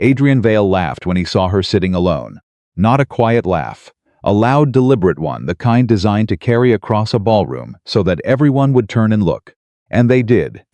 Adrian Vale laughed when he saw her sitting alone. Not a quiet laugh. A loud, deliberate one, the kind designed to carry across a ballroom so that everyone would turn and look. And they did.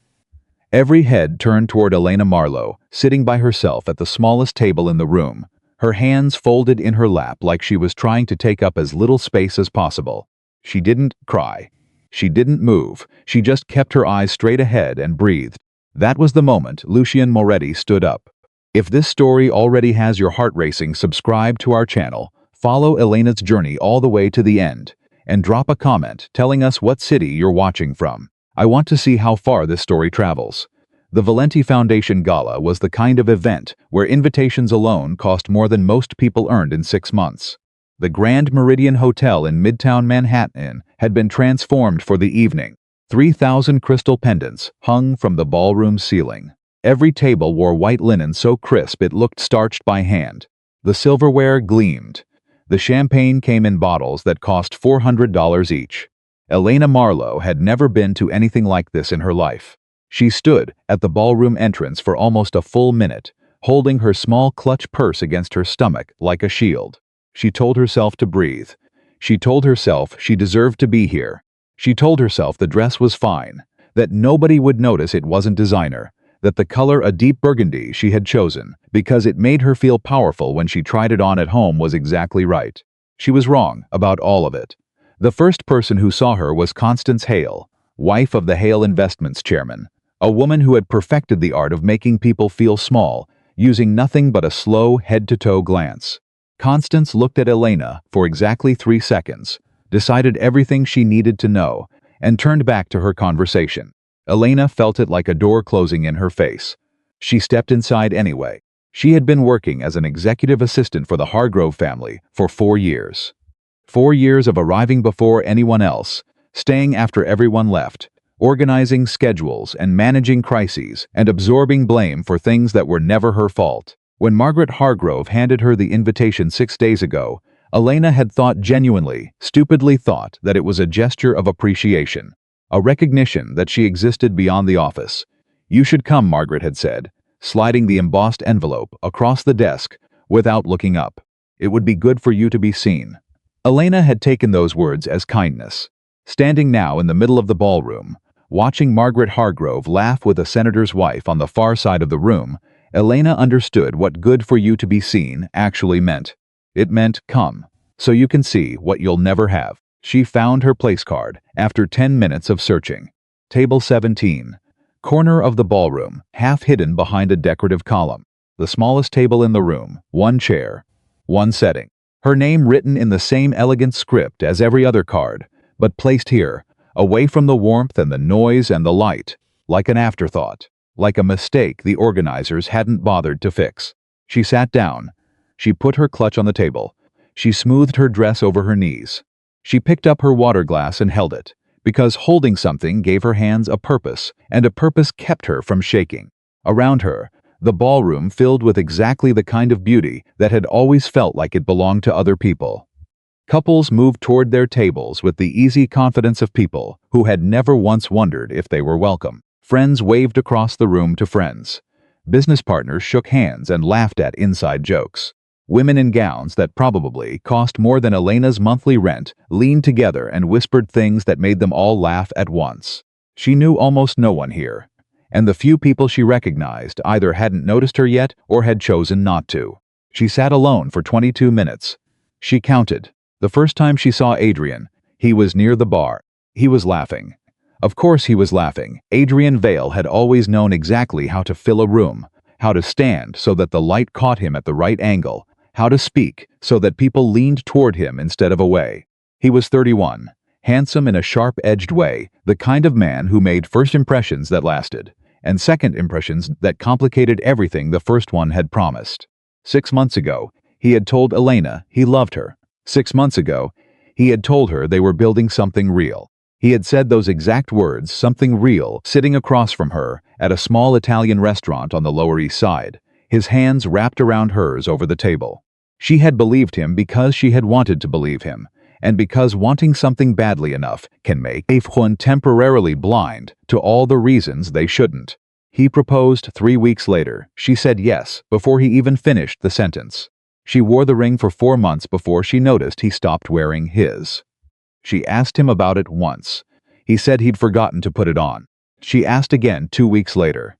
Every head turned toward Elena Marlowe, sitting by herself at the smallest table in the room, her hands folded in her lap like she was trying to take up as little space as possible. She didn't cry. She didn't move. She just kept her eyes straight ahead and breathed. That was the moment Lucien Moretti stood up. If this story already has your heart racing, subscribe to our channel, follow Elena's journey all the way to the end, and drop a comment telling us what city you're watching from. I want to see how far this story travels. The Valenti Foundation Gala was the kind of event where invitations alone cost more than most people earned in 6 months. The Grand Meridian Hotel in Midtown Manhattan had been transformed for the evening. 3,000 crystal pendants hung from the ballroom ceiling. Every table wore white linen so crisp it looked starched by hand. The silverware gleamed. The champagne came in bottles that cost $400 each. Elena Marlowe had never been to anything like this in her life. She stood at the ballroom entrance for almost a full minute, holding her small clutch purse against her stomach like a shield. She told herself to breathe. She told herself she deserved to be here. She told herself the dress was fine, that nobody would notice it wasn't designer, that the color a deep burgundy she had chosen, because it made her feel powerful when she tried it on at home, was exactly right. She was wrong about all of it. The first person who saw her was Constance Hale, wife of the Hale Investments chairman, a woman who had perfected the art of making people feel small, using nothing but a slow head-to-toe glance. Constance looked at Elena for exactly 3 seconds, decided everything she needed to know, and turned back to her conversation. Elena felt it like a door closing in her face. She stepped inside anyway. She had been working as an executive assistant for the Hargrove family for 4 years. 4 years of arriving before anyone else, staying after everyone left, organizing schedules and managing crises, and absorbing blame for things that were never her fault. When Margaret Hargrove handed her the invitation 6 days ago, Elena had thought, genuinely, stupidly thought, that it was a gesture of appreciation, a recognition that she existed beyond the office. "You should come," Margaret had said, sliding the embossed envelope across the desk without looking up. "It would be good for you to be seen." Elena had taken those words as kindness. Standing now in the middle of the ballroom, watching Margaret Hargrove laugh with a senator's wife on the far side of the room, Elena understood what "good for you to be seen" actually meant. It meant, come, so you can see what you'll never have. She found her place card after 10 minutes of searching. Table 17. Corner of the ballroom, half hidden behind a decorative column. The smallest table in the room, 1 chair, 1 setting. Her name written in the same elegant script as every other card, but placed here, away from the warmth and the noise and the light, like an afterthought, like a mistake the organizers hadn't bothered to fix. She sat down. She put her clutch on the table. She smoothed her dress over her knees. She picked up her water glass and held it, because holding something gave her hands a purpose, and a purpose kept her from shaking. Around her, the ballroom filled with exactly the kind of beauty that had always felt like it belonged to other people. Couples moved toward their tables with the easy confidence of people who had never once wondered if they were welcome. Friends waved across the room to friends. Business partners shook hands and laughed at inside jokes. Women in gowns that probably cost more than Elena's monthly rent leaned together and whispered things that made them all laugh at once. She knew almost no one here, and the few people she recognized either hadn't noticed her yet or had chosen not to. She sat alone for 22 minutes. She counted. The first time she saw Adrian, he was near the bar. He was laughing. Of course he was laughing. Adrian Vale had always known exactly how to fill a room, how to stand so that the light caught him at the right angle, how to speak so that people leaned toward him instead of away. He was 31, handsome in a sharp-edged way, the kind of man who made first impressions that lasted, and second impressions that complicated everything the first one had promised. 6 months ago, he had told Elena he loved her. 6 months ago, he had told her they were building something real. He had said those exact words, something real, sitting across from her at a small Italian restaurant on the Lower East Side, his hands wrapped around hers over the table. She had believed him because she had wanted to believe him, and because wanting something badly enough can make one temporarily blind to all the reasons they shouldn't. He proposed 3 weeks later. She said yes before he even finished the sentence. She wore the ring for 4 months before she noticed he stopped wearing his. She asked him about it once. He said he'd forgotten to put it on. She asked again 2 weeks later.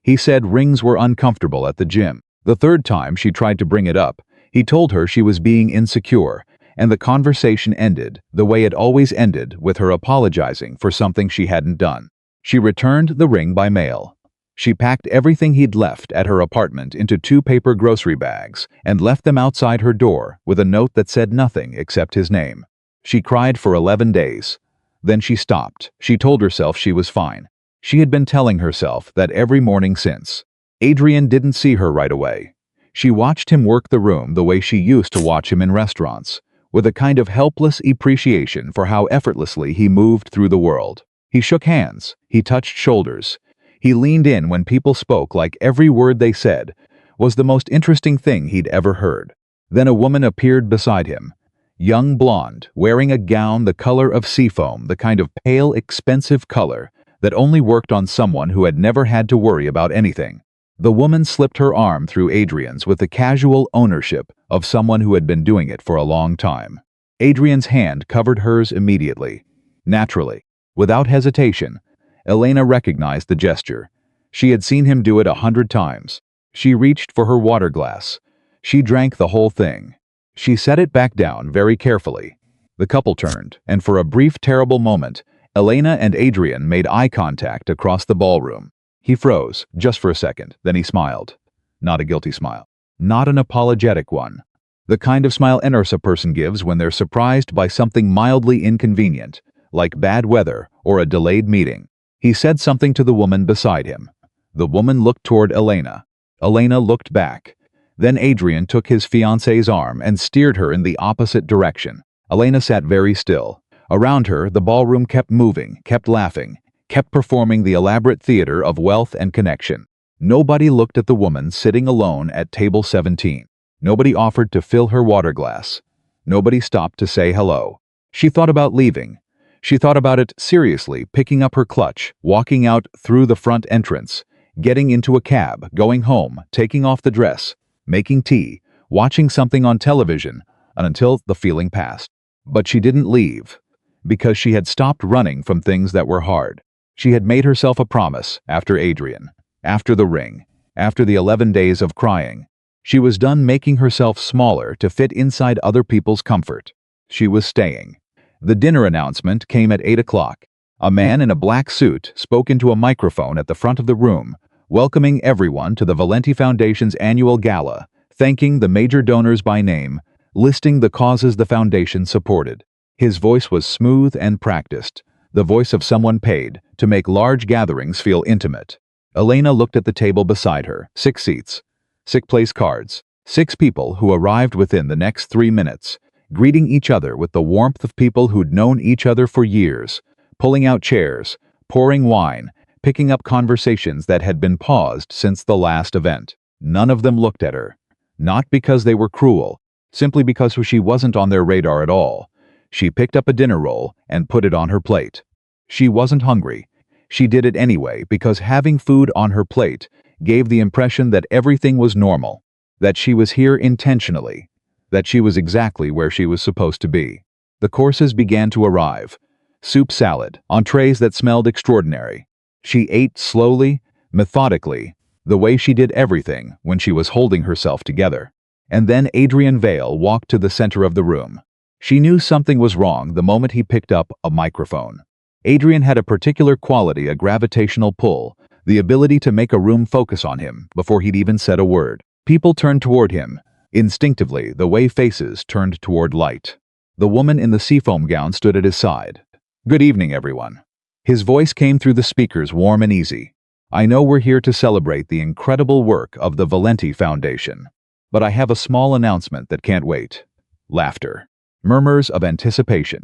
He said rings were uncomfortable at the gym. The third time she tried to bring it up, he told her she was being insecure, and the conversation ended the way it always ended, with her apologizing for something she hadn't done. She returned the ring by mail. She packed everything he'd left at her apartment into 2 paper grocery bags and left them outside her door with a note that said nothing except his name. She cried for 11 days. Then she stopped. She told herself she was fine. She had been telling herself that every morning since. Adrian didn't see her right away. She watched him work the room the way she used to watch him in restaurants, with a kind of helpless appreciation for how effortlessly he moved through the world. He shook hands. He touched shoulders. He leaned in when people spoke like every word they said was the most interesting thing he'd ever heard. Then a woman appeared beside him. Young blonde, wearing a gown the color of seafoam, the kind of pale, expensive color that only worked on someone who had never had to worry about anything. The woman slipped her arm through Adrian's with the casual ownership of someone who had been doing it for a long time. Adrian's hand covered hers immediately. Naturally, without hesitation, Elena recognized the gesture. She had seen him do it 100 times. She reached for her water glass. She drank the whole thing. She set it back down very carefully. The couple turned, and for a brief, terrible moment, Elena and Adrian made eye contact across the ballroom. He froze, just for a second, then he smiled. Not a guilty smile. Not an apologetic one. The kind of smile a person gives when they're surprised by something mildly inconvenient, like bad weather or a delayed meeting. He said something to the woman beside him. The woman looked toward Elena. Elena looked back. Then Adrian took his fiancée's arm and steered her in the opposite direction. Elena sat very still. Around her, the ballroom kept moving, kept laughing, kept performing the elaborate theater of wealth and connection. Nobody looked at the woman sitting alone at table 17. Nobody offered to fill her water glass. Nobody stopped to say hello. She thought about leaving. She thought about it seriously, picking up her clutch, walking out through the front entrance, getting into a cab, going home, taking off the dress, making tea, watching something on television, until the feeling passed. But she didn't leave, because she had stopped running from things that were hard. She had made herself a promise after Adrian, after the ring, after the 11 days of crying. She was done making herself smaller to fit inside other people's comfort. She was staying. The dinner announcement came at 8 o'clock. A man in a black suit spoke into a microphone at the front of the room, welcoming everyone to the Valenti Foundation's annual gala, thanking the major donors by name, listing the causes the foundation supported. His voice was smooth and practiced, the voice of someone paid to make large gatherings feel intimate. Elena looked at the table beside her. 6 seats. 6 place cards. 6 people who arrived within the next 3 minutes, greeting each other with the warmth of people who'd known each other for years, pulling out chairs, pouring wine, picking up conversations that had been paused since the last event. None of them looked at her. Not because they were cruel, simply because she wasn't on their radar at all. She picked up a dinner roll and put it on her plate. She wasn't hungry. She did it anyway because having food on her plate gave the impression that everything was normal, that she was here intentionally, that she was exactly where she was supposed to be. The courses began to arrive. Soup, salad, entrees that smelled extraordinary. She ate slowly, methodically, the way she did everything when she was holding herself together. And then Adrian Vale walked to the center of the room. She knew something was wrong the moment he picked up a microphone. Adrian had a particular quality, a gravitational pull, the ability to make a room focus on him before he'd even said a word. People turned toward him, instinctively, the way faces turned toward light. The woman in the seafoam gown stood at his side. "Good evening, everyone." His voice came through the speakers, warm and easy. "I know we're here to celebrate the incredible work of the Valenti Foundation, but I have a small announcement that can't wait." Laughter. Murmurs of anticipation.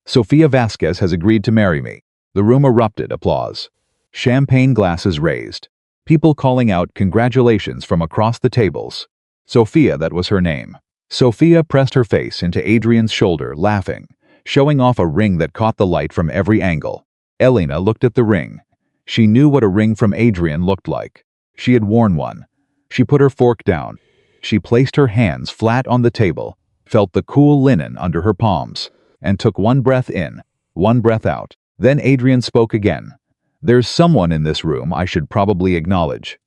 "Sofia Vasquez has agreed to marry me." The room erupted, applause. Champagne glasses raised. People calling out congratulations from across the tables. Sofia, that was her name. Sofia pressed her face into Adrian's shoulder, laughing, showing off a ring that caught the light from every angle. Elena looked at the ring. She knew what a ring from Adrian looked like. She had worn one. She put her fork down. She placed her hands flat on the table, felt the cool linen under her palms, and took one breath in, one breath out. Then Adrian spoke again. "There's someone in this room I should probably acknowledge."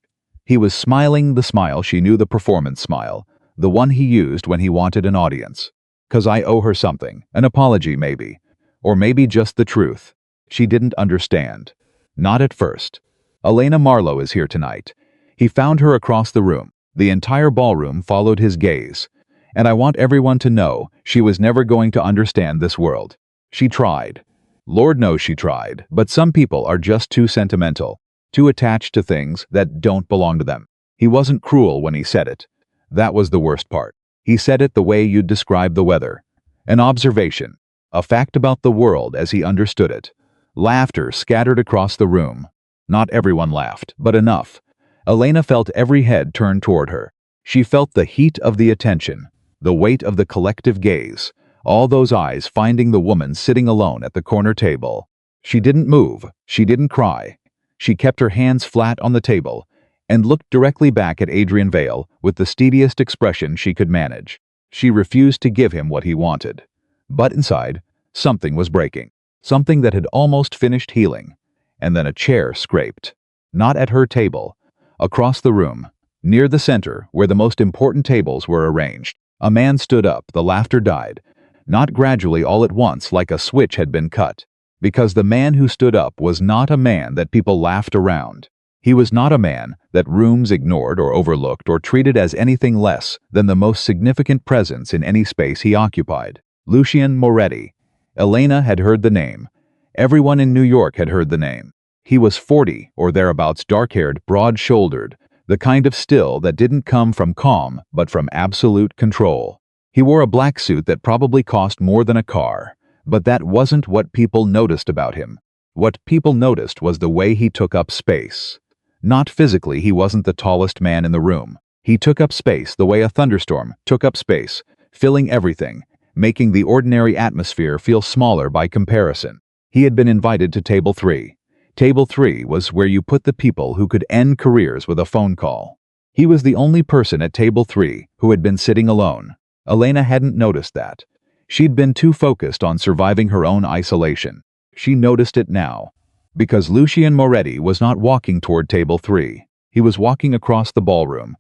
He was smiling the smile she knew, the performance smile, the one he used when he wanted an audience. "'Cause I owe her something, an apology maybe, or maybe just the truth." She didn't understand. Not at first. "Elena Marlowe is here tonight." He found her across the room. The entire ballroom followed his gaze. "And I want everyone to know she was never going to understand this world. She tried. Lord knows she tried, but some people are just too sentimental, too attached to things that don't belong to them." He wasn't cruel when he said it. That was the worst part. He said it the way you'd describe the weather. An observation, a fact about the world as he understood it. Laughter scattered across the room. Not everyone laughed, but enough. Elena felt every head turned toward her. She felt the heat of the attention, the weight of the collective gaze, all those eyes finding the woman sitting alone at the corner table. She didn't move, she didn't cry. She kept her hands flat on the table and looked directly back at Adrian Vale with the steadiest expression she could manage. She refused to give him what he wanted. But inside, something was breaking, something that had almost finished healing. And then a chair scraped. Not at her table. Across the room, near the center, where the most important tables were arranged, a man stood up. The laughter died. Not gradually all at once like a switch had been cut. Because the man who stood up was not a man that people laughed around. He was not a man that rooms ignored or overlooked or treated as anything less than the most significant presence in any space he occupied. Lucian Moretti. Elena had heard the name. Everyone in New York had heard the name. He was 40 or thereabouts, dark-haired, broad-shouldered, the kind of still that didn't come from calm but from absolute control. He wore a black suit that probably cost more than a car, but that wasn't what people noticed about him. What people noticed was the way he took up space. Not physically, he wasn't the tallest man in the room. He took up space the way a thunderstorm took up space, filling everything, making the ordinary atmosphere feel smaller by comparison. He had been invited to Table 3. Table 3 was where you put the people who could end careers with a phone call. He was the only person at Table 3 who had been sitting alone. Elena hadn't noticed that. She'd been too focused on surviving her own isolation. She noticed it now. Because Lucian Moretti was not walking toward Table 3. He was walking across the ballroom,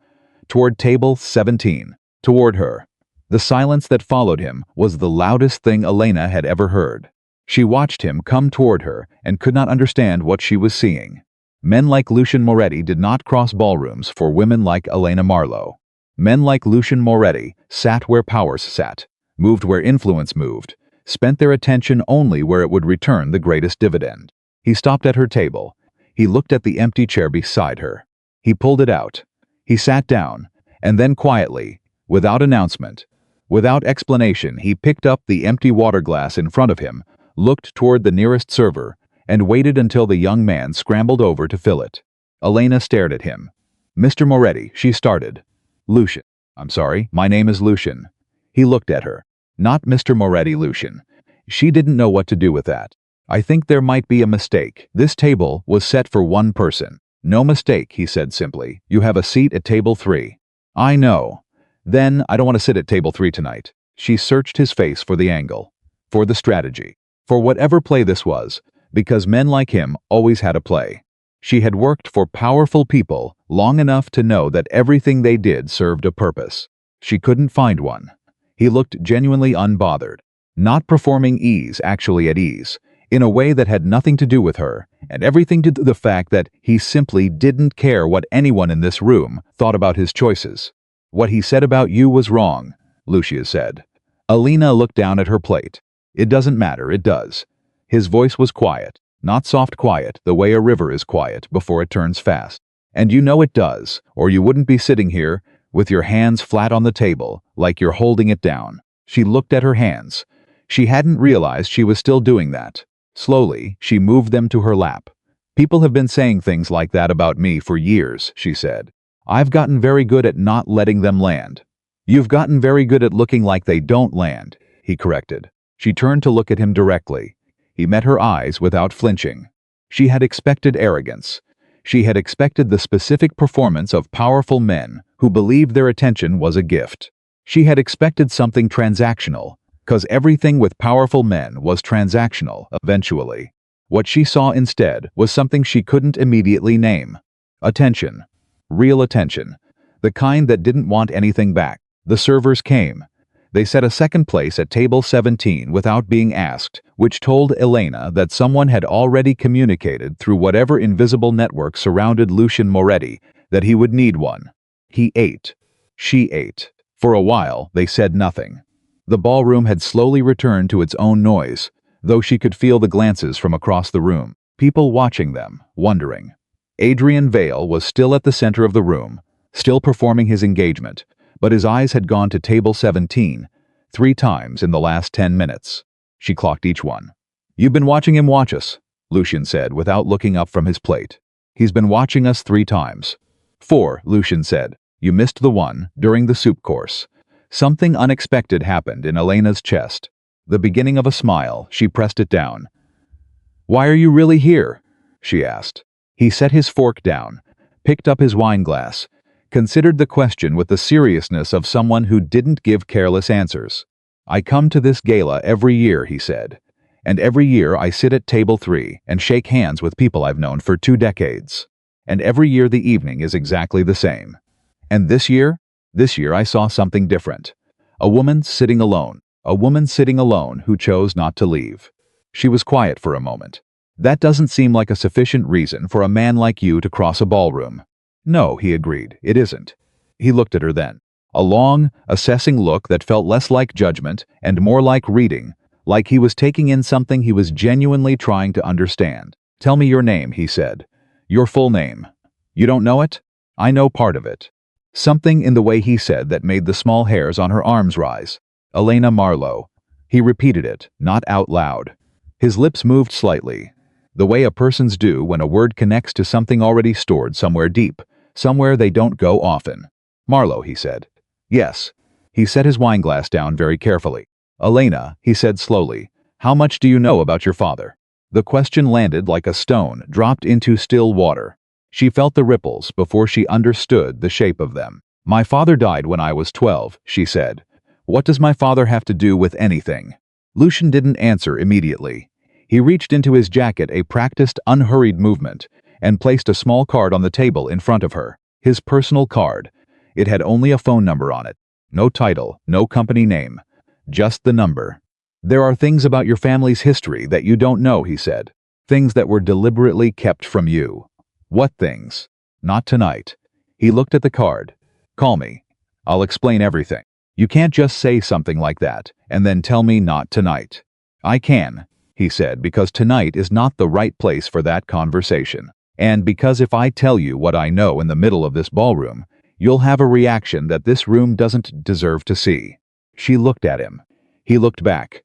toward Table 17, toward her. The silence that followed him was the loudest thing Elena had ever heard. She watched him come toward her and could not understand what she was seeing. Men like Lucian Moretti did not cross ballrooms for women like Elena Marlowe. Men like Lucian Moretti sat where powers sat, moved where influence moved, spent their attention only where it would return the greatest dividend. He stopped at her table. He looked at the empty chair beside her. He pulled it out. He sat down, and then quietly, without announcement, without explanation, he picked up the empty water glass in front of him, looked toward the nearest server, and waited until the young man scrambled over to fill it. Elena stared at him. "Mr. Moretti," she started. "Lucian. I'm sorry, my name is Lucian." He looked at her. "Not Mr. Moretti, Lucian." She didn't know what to do with that. "I think there might be a mistake. This table was set for one person." "No mistake," he said simply. "You have a seat at Table 3. "I know." "Then I don't want to sit at Table 3 tonight." She searched his face for the angle, for the strategy, for whatever play this was, because men like him always had a play. She had worked for powerful people long enough to know that everything they did served a purpose. She couldn't find one. He looked genuinely unbothered, not performing ease, actually at ease, in a way that had nothing to do with her, and everything to do with the fact that he simply didn't care what anyone in this room thought about his choices. "What he said about you was wrong," Lucia said. Elena looked down at her plate. "It doesn't matter, it does." His voice was quiet, not soft quiet, the way a river is quiet before it turns fast. "And you know it does, or you wouldn't be sitting here, with your hands flat on the table, like you're holding it down." She looked at her hands. She hadn't realized she was still doing that. Slowly, she moved them to her lap. "People have been saying things like that about me for years," she said. "I've gotten very good at not letting them land." "You've gotten very good at looking like they don't land," he corrected. She turned to look at him directly. He met her eyes without flinching. She had expected arrogance. She had expected the specific performance of powerful men who believed their attention was a gift. She had expected something transactional, because everything with powerful men was transactional eventually. What she saw instead was something she couldn't immediately name. Attention. Real attention. The kind that didn't want anything back. The servers came. They set a second place at table 17 without being asked, which told Elena that someone had already communicated through whatever invisible network surrounded Lucian Moretti that he would need one. He ate. She ate. For a while, they said nothing. The ballroom had slowly returned to its own noise, though she could feel the glances from across the room, people watching them, wondering. Adrian Vale was still at the center of the room, still performing his engagement, but his eyes had gone to table 17, 3 times in the last 10 minutes. She clocked each one. "You've been watching him watch us," Lucian said without looking up from his plate. "He's been watching us 3 times. 4, Lucian said. "You missed the one during the soup course." Something unexpected happened in Elena's chest. The beginning of a smile, she pressed it down. "Why are you really here?" she asked. He set his fork down, picked up his wine glass, considered the question with the seriousness of someone who didn't give careless answers. "I come to this gala every year," he said. "And every year I sit at table 3 and shake hands with people I've known for 2 decades. And every year the evening is exactly the same. And this year I saw something different. A woman sitting alone. A woman sitting alone who chose not to leave." She was quiet for a moment. "That doesn't seem like a sufficient reason for a man like you to cross a ballroom." "No," he agreed, "it isn't." He looked at her then. A long, assessing look that felt less like judgment and more like reading, like he was taking in something he was genuinely trying to understand. "Tell me your name," he said. "Your full name." "You don't know it?" "I know part of it." Something in the way he said that made the small hairs on her arms rise. "Elena Marlowe." He repeated it, not out loud. His lips moved slightly, the way a person's do when a word connects to something already stored somewhere deep, somewhere they don't go often. "Marlowe," he said. "Yes." He set his wineglass down very carefully. "Elena," he said slowly, "how much do you know about your father?" The question landed like a stone dropped into still water. She felt the ripples before she understood the shape of them. "My father died when I was 12, she said. "What does my father have to do with anything?" Lucian didn't answer immediately. He reached into his jacket, a practiced, unhurried movement, and placed a small card on the table in front of her. His personal card. It had only a phone number on it. No title, no company name. Just the number. "There are things about your family's history that you don't know," he said. "Things that were deliberately kept from you." "What things?" "Not tonight." He looked at the card. "Call me. I'll explain everything. You can't just say something like that and then tell me not tonight." "I can," he said, "because tonight is not the right place for that conversation. And because if I tell you what I know in the middle of this ballroom, you'll have a reaction that this room doesn't deserve to see." She looked at him. He looked back.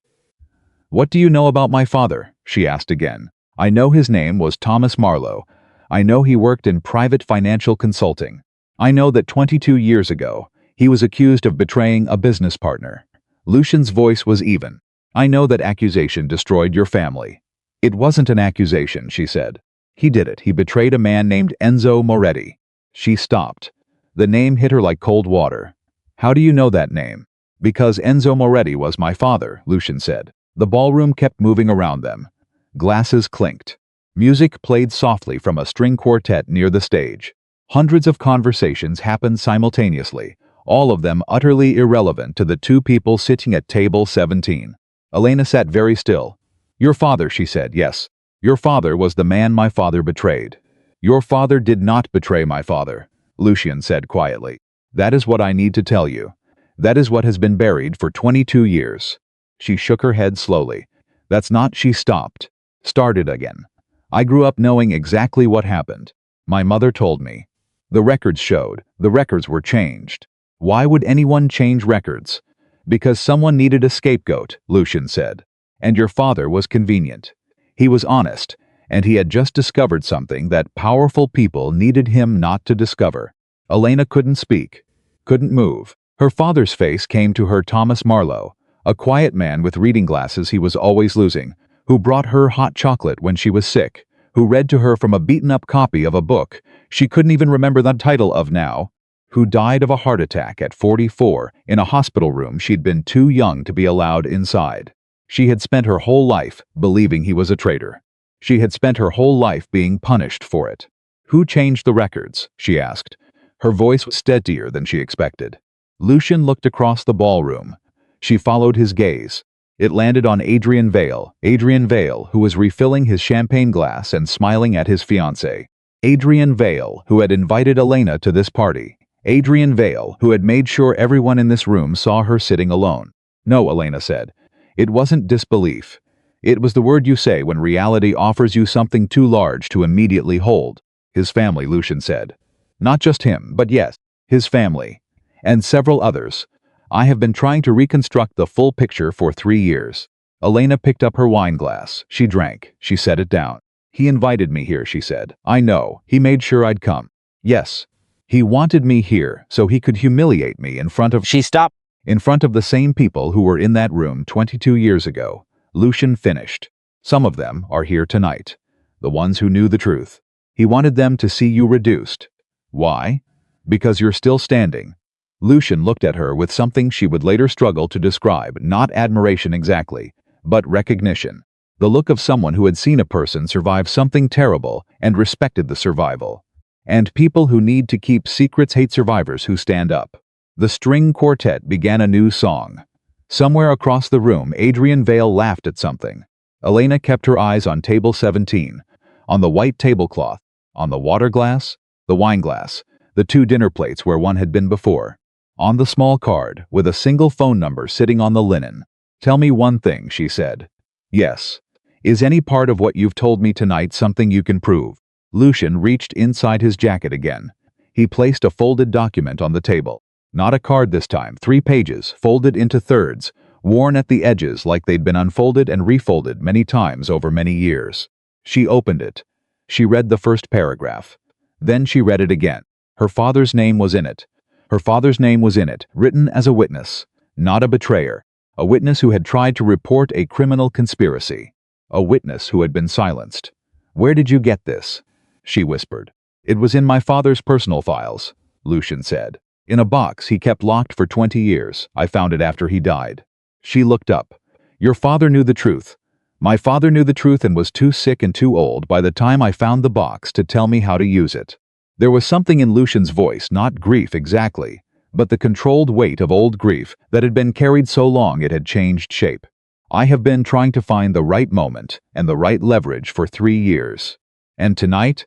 "What do you know about my father?" she asked again. "I know his name was Thomas Marlowe. I know he worked in private financial consulting. I know that 22 years ago, he was accused of betraying a business partner." Lucian's voice was even. "I know that accusation destroyed your family." "It wasn't an accusation," she said. "He did it. He betrayed a man named Enzo Moretti." She stopped. The name hit her like cold water. "How do you know that name?" "Because Enzo Moretti was my father," Lucian said. The ballroom kept moving around them. Glasses clinked. Music played softly from a string quartet near the stage. Hundreds of conversations happened simultaneously, all of them utterly irrelevant to the 2 people sitting at table 17. Elena sat very still. "Your father," she said, "yes. Your father was the man my father betrayed." "Your father did not betray my father," Lucian said quietly. "That is what I need to tell you. That is what has been buried for 22 years. She shook her head slowly. "That's not." She stopped. Started again. "I grew up knowing exactly what happened. My mother told me. The records showed. The records were changed." "Why would anyone change records?" "Because someone needed a scapegoat," Lucian said. "And your father was convenient. He was honest, and he had just discovered something that powerful people needed him not to discover." Elena couldn't speak, couldn't move. Her father's face came to her. Thomas Marlowe, a quiet man with reading glasses he was always losing, who brought her hot chocolate when she was sick, who read to her from a beaten-up copy of a book she couldn't even remember the title of now, who died of a heart attack at 44 in a hospital room she'd been too young to be allowed inside. She had spent her whole life believing he was a traitor. She had spent her whole life being punished for it. Who changed the records? She asked. Her voice was steadier than she expected. Lucian looked across the ballroom. She followed his gaze. It landed on Adrian Vale, who was refilling his champagne glass and smiling at his fiancée. Adrian Vale, who had invited Elena to this party. Adrian Vale, who had made sure everyone in this room saw her sitting alone. No, Elena said. It wasn't disbelief. It was the word you say when reality offers you something too large to immediately hold. His family, Lucian said. Not just him, but yes, his family. And several others. I have been trying to reconstruct the full picture for 3 years. Elena picked up her wine glass. She drank. She set it down. He invited me here, she said. I know. He made sure I'd come. Yes. He wanted me here so he could humiliate me in front of— She stopped. In front of the same people who were in that room 22 years ago. Lucian finished. Some of them are here tonight. The ones who knew the truth. He wanted them to see you reduced. Why? Because you're still standing. Lucian looked at her with something she would later struggle to describe, not admiration exactly, but recognition. The look of someone who had seen a person survive something terrible and respected the survival. And people who need to keep secrets hate survivors who stand up. The string quartet began a new song. Somewhere across the room, Adrian Vale laughed at something. Elena kept her eyes on table 17, on the white tablecloth, on the water glass, the wine glass, the 2 dinner plates where one had been before, on the small card with a single phone number sitting on the linen. Tell me one thing, she said. Yes. Is any part of what you've told me tonight something you can prove? Lucian reached inside his jacket again. He placed a folded document on the table. Not a card this time, 3 pages, folded into thirds, worn at the edges like they'd been unfolded and refolded many times over many years. She opened it. She read the first paragraph. Then she read it again. Her father's name was in it. Her father's name was in it, written as a witness, not a betrayer, a witness who had tried to report a criminal conspiracy, a witness who had been silenced. Where did you get this? She whispered. It was in my father's personal files, Lucian said. In a box he kept locked for 20 years. I found it after he died. She looked up. Your father knew the truth. My father knew the truth and was too sick and too old by the time I found the box to tell me how to use it. There was something in Lucian's voice, not grief exactly, but the controlled weight of old grief that had been carried so long it had changed shape. I have been trying to find the right moment and the right leverage for 3 years. And tonight,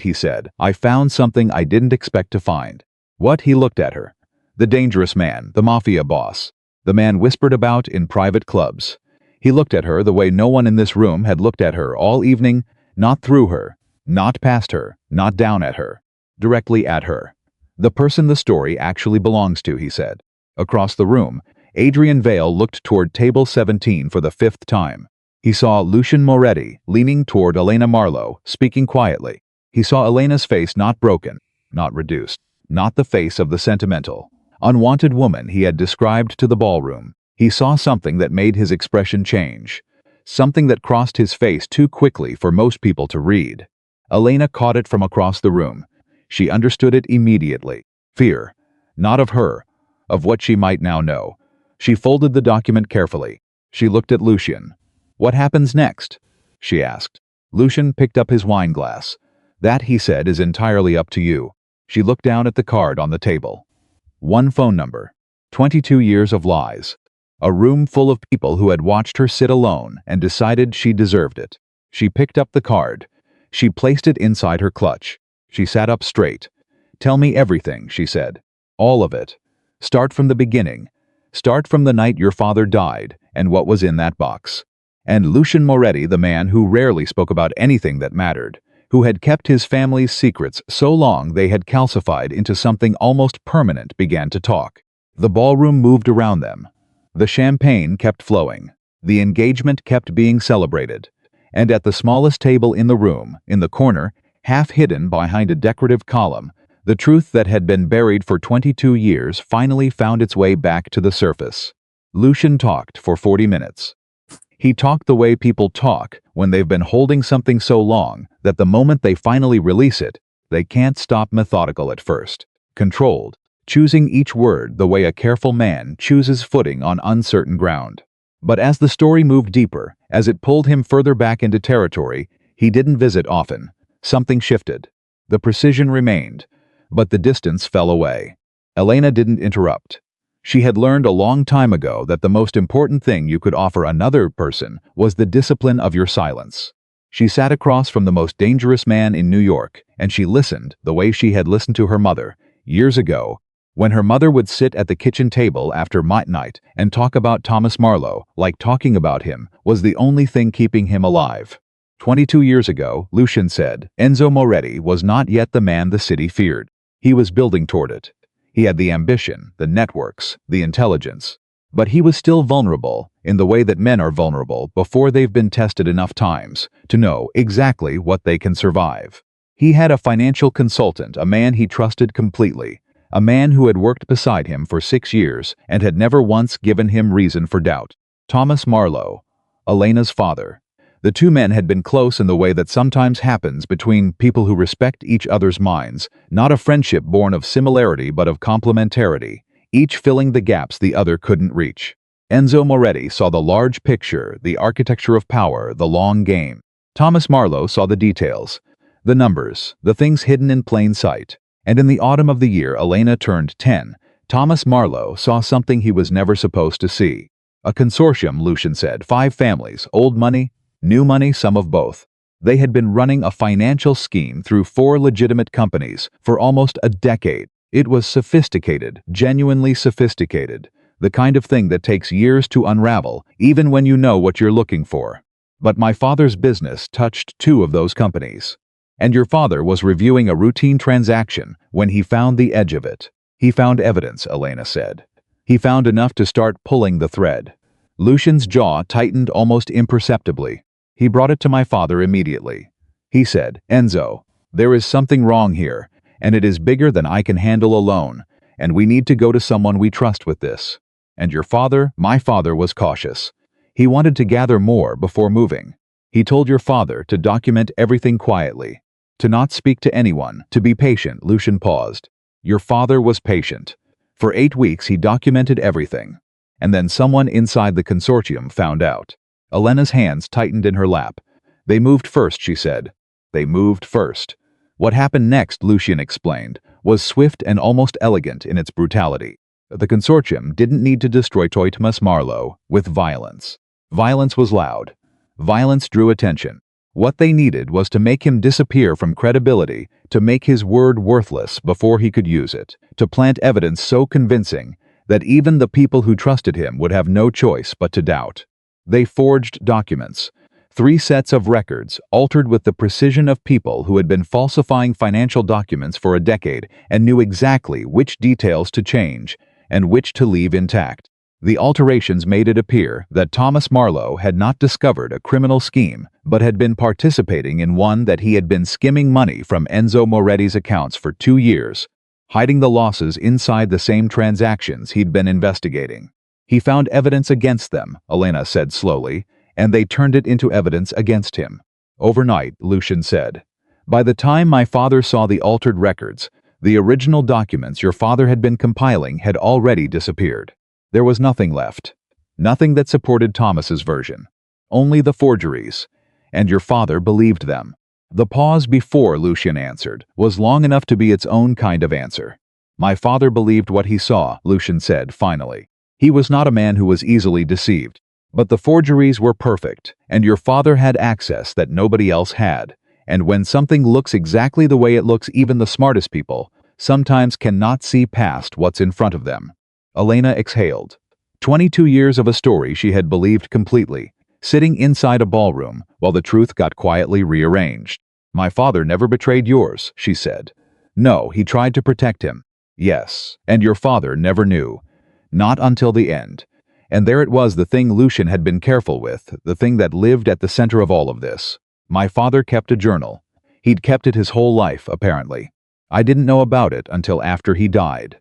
he said, I found something I didn't expect to find. What? He looked at her. The dangerous man, the Mafia boss, the man whispered about in private clubs. He looked at her the way no one in this room had looked at her all evening, not through her, not past her, not down at her, directly at her. The person the story actually belongs to, he said. Across the room, Adrian Vale looked toward table 17 for the 5th time. He saw Lucian Moretti leaning toward Elena Marlowe, speaking quietly. He saw Elena's face not broken, not reduced. Not the face of the sentimental, unwanted woman he had described to the ballroom. He saw something that made his expression change. Something that crossed his face too quickly for most people to read. Elena caught it from across the room. She understood it immediately. Fear. Not of her, of what she might now know. She folded the document carefully. She looked at Lucian. What happens next? She asked. Lucian picked up his wine glass. That, he said, is entirely up to you. She looked down at the card on the table. 1 phone number. 22 years of lies. A room full of people who had watched her sit alone and decided she deserved it. She picked up the card. She placed it inside her clutch. She sat up straight. Tell me everything, she said. All of it. Start from the beginning. Start from the night your father died and what was in that box. And Lucian Moretti, the man who rarely spoke about anything that mattered, who had kept his family's secrets so long they had calcified into something almost permanent, began to talk. The ballroom moved around them. The champagne kept flowing. The engagement kept being celebrated. And at the smallest table in the room, in the corner, half hidden behind a decorative column, the truth that had been buried for 22 years finally found its way back to the surface. Lucian talked for 40 minutes. He talked the way people talk when they've been holding something so long that the moment they finally release it, they can't stop. Methodical at first, controlled, choosing each word the way a careful man chooses footing on uncertain ground. But as the story moved deeper, as it pulled him further back into territory he didn't visit often, something shifted. The precision remained, but the distance fell away. Elena didn't interrupt. She had learned a long time ago that the most important thing you could offer another person was the discipline of your silence. She sat across from the most dangerous man in New York, and she listened the way she had listened to her mother, years ago, when her mother would sit at the kitchen table after night and talk about Thomas Marlowe, like talking about him was the only thing keeping him alive. 22 years ago, Lucian said, Enzo Moretti was not yet the man the city feared. He was building toward it. He had the ambition, the networks, the intelligence. But he was still vulnerable, in the way that men are vulnerable before they've been tested enough times to know exactly what they can survive. He had a financial consultant, a man he trusted completely, a man who had worked beside him for 6 years and had never once given him reason for doubt. Thomas Marlowe, Elena's father. The two men had been close in the way that sometimes happens between people who respect each other's minds, not a friendship born of similarity but of complementarity, each filling the gaps the other couldn't reach. Enzo Moretti saw the large picture, the architecture of power, the long game. Thomas Marlowe saw the details, the numbers, the things hidden in plain sight. And in the autumn of the year Elena turned 10, Thomas Marlowe saw something he was never supposed to see. A consortium, Lucian said, 5 families, old money, new money, some of both. They had been running a financial scheme through 4 legitimate companies for almost a decade. It was sophisticated, genuinely sophisticated, the kind of thing that takes years to unravel, even when you know what you're looking for. But my father's business touched 2 of those companies. And your father was reviewing a routine transaction when he found the edge of it. He found evidence, Elena said. He found enough to start pulling the thread. Lucian's jaw tightened almost imperceptibly. He brought it to my father immediately. He said, Enzo, there is something wrong here, and it is bigger than I can handle alone, and we need to go to someone we trust with this. And your father, my father, was cautious. He wanted to gather more before moving. He told your father to document everything quietly, to not speak to anyone, to be patient. Lucian paused. Your father was patient. For 8 weeks he documented everything. And then someone inside the consortium found out. Elena's hands tightened in her lap. They moved first, she said. They moved first. What happened next, Lucian explained, was swift and almost elegant in its brutality. The consortium didn't need to destroy Thomas Marlowe with violence. Violence was loud. Violence drew attention. What they needed was to make him disappear from credibility, to make his word worthless before he could use it, to plant evidence so convincing that even the people who trusted him would have no choice but to doubt. They forged documents, 3 sets of records, altered with the precision of people who had been falsifying financial documents for a decade and knew exactly which details to change and which to leave intact. The alterations made it appear that Thomas Marlowe had not discovered a criminal scheme, but had been participating in one, that he had been skimming money from Enzo Moretti's accounts for 2 years, hiding the losses inside the same transactions he'd been investigating. He found evidence against them, Elena said slowly, and they turned it into evidence against him. Overnight, Lucian said. By the time my father saw the altered records, the original documents your father had been compiling had already disappeared. There was nothing left. Nothing that supported Thomas's version. Only the forgeries. And your father believed them. The pause before Lucian answered was long enough to be its own kind of answer. My father believed what he saw, Lucian said finally. He was not a man who was easily deceived. But the forgeries were perfect, and your father had access that nobody else had. And when something looks exactly the way it looks, even the smartest people sometimes cannot see past what's in front of them. Elena exhaled. 22 years of a story she had believed completely, sitting inside a ballroom while the truth got quietly rearranged. My father never betrayed yours, she said. No, he tried to protect him. Yes, and your father never knew. Not until the end. And there it was, the thing Lucian had been careful with, the thing that lived at the center of all of this. My father kept a journal. He'd kept it his whole life, apparently. I didn't know about it until after he died.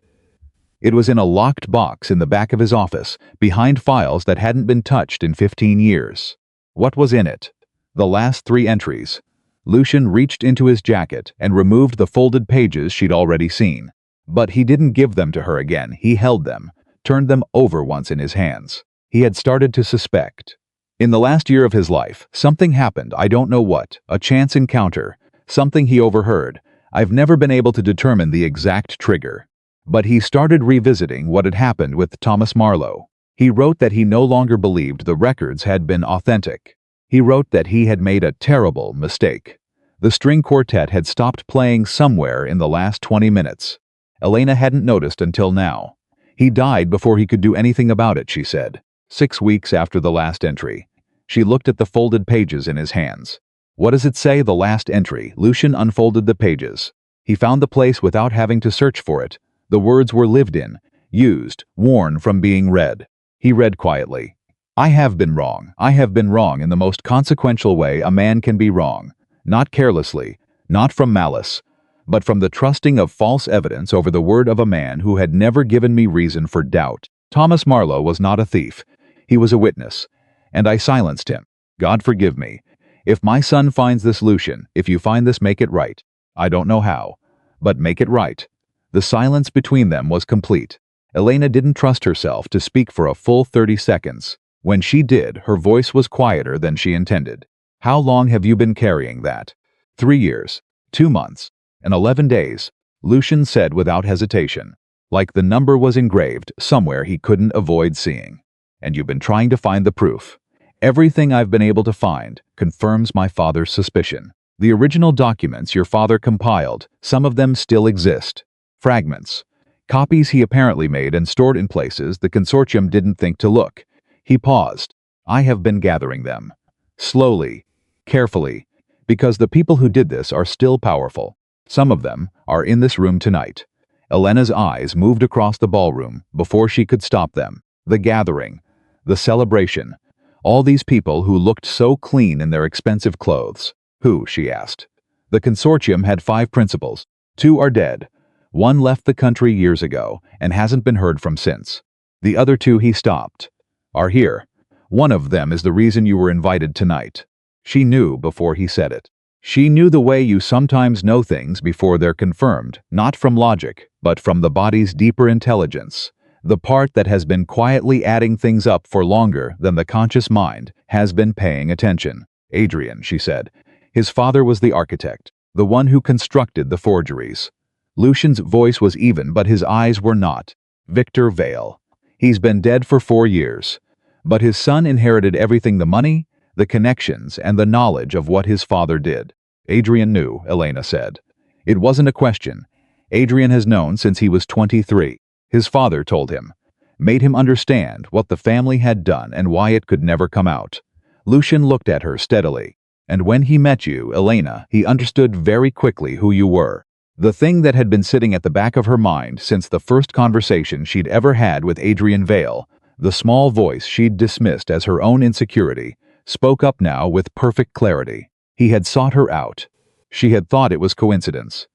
It was in a locked box in the back of his office, behind files that hadn't been touched in 15 years. What was in it? The last 3 entries. Lucian reached into his jacket and removed the folded pages she'd already seen. But he didn't give them to her again. He held them, turned them over once in his hands. He had started to suspect. In the last year of his life, something happened, I don't know what, a chance encounter, something he overheard. I've never been able to determine the exact trigger. But he started revisiting what had happened with Thomas Marlowe. He wrote that he no longer believed the records had been authentic. He wrote that he had made a terrible mistake. The string quartet had stopped playing somewhere in the last 20 minutes. Elena hadn't noticed until now. He died before he could do anything about it, she said. 6 weeks after the last entry. She looked at the folded pages in his hands. What does it say, the last entry? Lucian unfolded the pages. He found the place without having to search for it. The words were lived in, used, worn from being read. He read quietly. I have been wrong. I have been wrong in the most consequential way a man can be wrong. Not carelessly, not from malice, but from the trusting of false evidence over the word of a man who had never given me reason for doubt. Thomas Marlowe was not a thief. He was a witness, and I silenced him. God forgive me. If my son finds this, Lucian, if you find this, make it right. I don't know how, but make it right. The silence between them was complete. Elena didn't trust herself to speak for a full 30 seconds. When she did, her voice was quieter than she intended. How long have you been carrying that? 3 years, 2 months, and 11 days, Lucian said without hesitation, like the number was engraved somewhere he couldn't avoid seeing. And you've been trying to find the proof. Everything I've been able to find confirms my father's suspicion. The original documents your father compiled, some of them still exist. Fragments. Copies he apparently made and stored in places the consortium didn't think to look. He paused. I have been gathering them. Slowly, carefully, because the people who did this are still powerful. Some of them are in this room tonight. Elena's eyes moved across the ballroom before she could stop them. The gathering, the celebration, all these people who looked so clean in their expensive clothes. Who, she asked. The consortium had 5 principals. 2 are dead. 1 left the country years ago and hasn't been heard from since. The other 2 he stopped. Are here. One of them is the reason you were invited tonight. She knew before he said it. She knew the way you sometimes know things before they're confirmed, not from logic, but from the body's deeper intelligence. The part that has been quietly adding things up for longer than the conscious mind has been paying attention. Adrian, she said. His father was the architect, the one who constructed the forgeries. Lucian's voice was even, but his eyes were not. Victor Vale. He's been dead for 4 years. But his son inherited everything, the money, the connections, and the knowledge of what his father did. Adrian knew, Elena said. It wasn't a question. Adrian has known since he was 23. His father told him. Made him understand what the family had done and why it could never come out. Lucian looked at her steadily. And when he met you, Elena, he understood very quickly who you were. The thing that had been sitting at the back of her mind since the first conversation she'd ever had with Adrian Vale, the small voice she'd dismissed as her own insecurity, spoke up now with perfect clarity. He had sought her out. She had thought it was coincidence.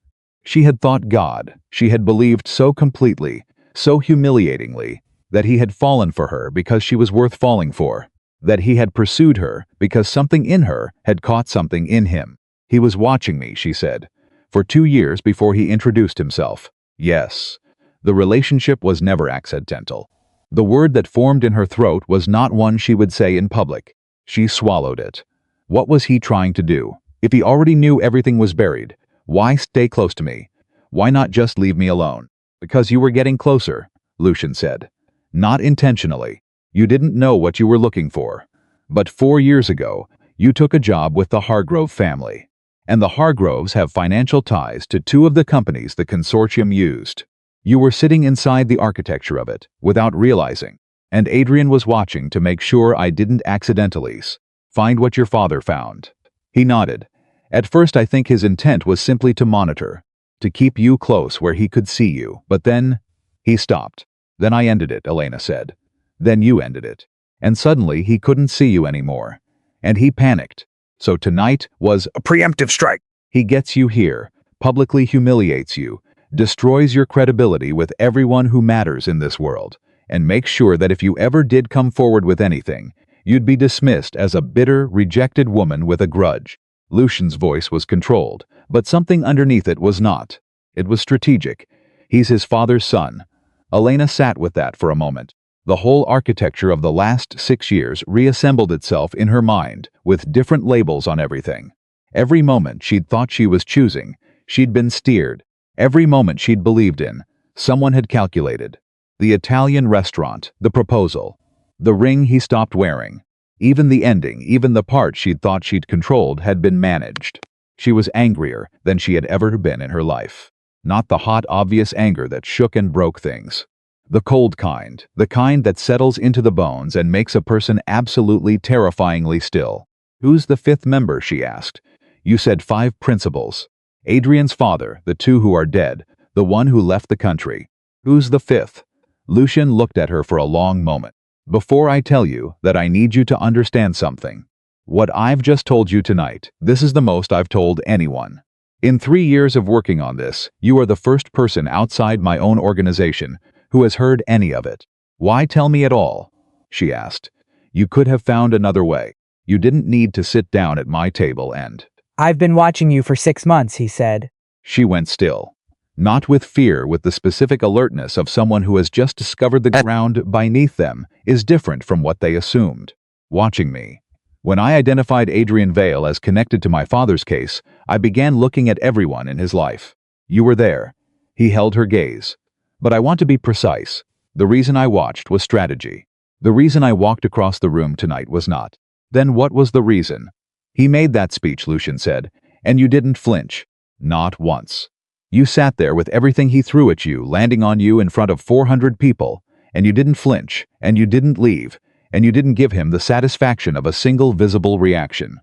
She had thought God. She had believed so completely, so humiliatingly, that he had fallen for her because she was worth falling for, that he had pursued her because something in her had caught something in him. He was watching me, she said, for 2 years before he introduced himself. Yes, the relationship was never accidental. The word that formed in her throat was not one she would say in public. She swallowed it. What was he trying to do? If he already knew everything was buried, why stay close to me? Why not just leave me alone? Because you were getting closer, Lucian said. Not intentionally. You didn't know what you were looking for. But 4 years ago, you took a job with the Hargrove family. And the Hargroves have financial ties to 2 of the companies the consortium used. You were sitting inside the architecture of it, without realizing. And Adrian was watching to make sure I didn't accidentally find what your father found. He nodded. At first I think his intent was simply to monitor, to keep you close where he could see you, but then he stopped. Then I ended it, Elena said. Then you ended it. And suddenly he couldn't see you anymore. And he panicked. So tonight was a preemptive strike. He gets you here, publicly humiliates you, destroys your credibility with everyone who matters in this world, and makes sure that if you ever did come forward with anything, you'd be dismissed as a bitter, rejected woman with a grudge. Lucian's voice was controlled, but something underneath it was not. It was strategic. He's his father's son. Elena sat with that for a moment. The whole architecture of the last 6 years reassembled itself in her mind, with different labels on everything. Every moment she'd thought she was choosing, she'd been steered. Every moment she'd believed in, someone had calculated. The Italian restaurant, the proposal, the ring he stopped wearing. Even the ending, even the part she'd thought she'd controlled had been managed. She was angrier than she had ever been in her life. Not the hot, obvious anger that shook and broke things. The cold kind, the kind that settles into the bones and makes a person absolutely terrifyingly still. "Who's the fifth member?" she asked. "You said 5 principals. Adrian's father, the 2 who are dead, the one who left the country. Who's the 5th? Lucian looked at her for a long moment. "Before I tell you that, I need you to understand something. What I've just told you tonight, this is the most I've told anyone. In 3 years of working on this, you are the first person outside my own organization who has heard any of it. Why tell me at all?" she asked. "You could have found another way. You didn't need to sit down at my table and—" "I've been watching you for 6 months," he said. She went still. Not with fear, with the specific alertness of someone who has just discovered the ground beneath them is different from what they assumed. "Watching me. When I identified Adrian Vale as connected to my father's case, I began looking at everyone in his life. You were there." He held her gaze. "But I want to be precise. The reason I watched was strategy. The reason I walked across the room tonight was not." "Then what was the reason?" "He made that speech," Lucian said, "and you didn't flinch. Not once. You sat there with everything he threw at you landing on you in front of 400 people, and you didn't flinch, and you didn't leave, and you didn't give him the satisfaction of a single visible reaction."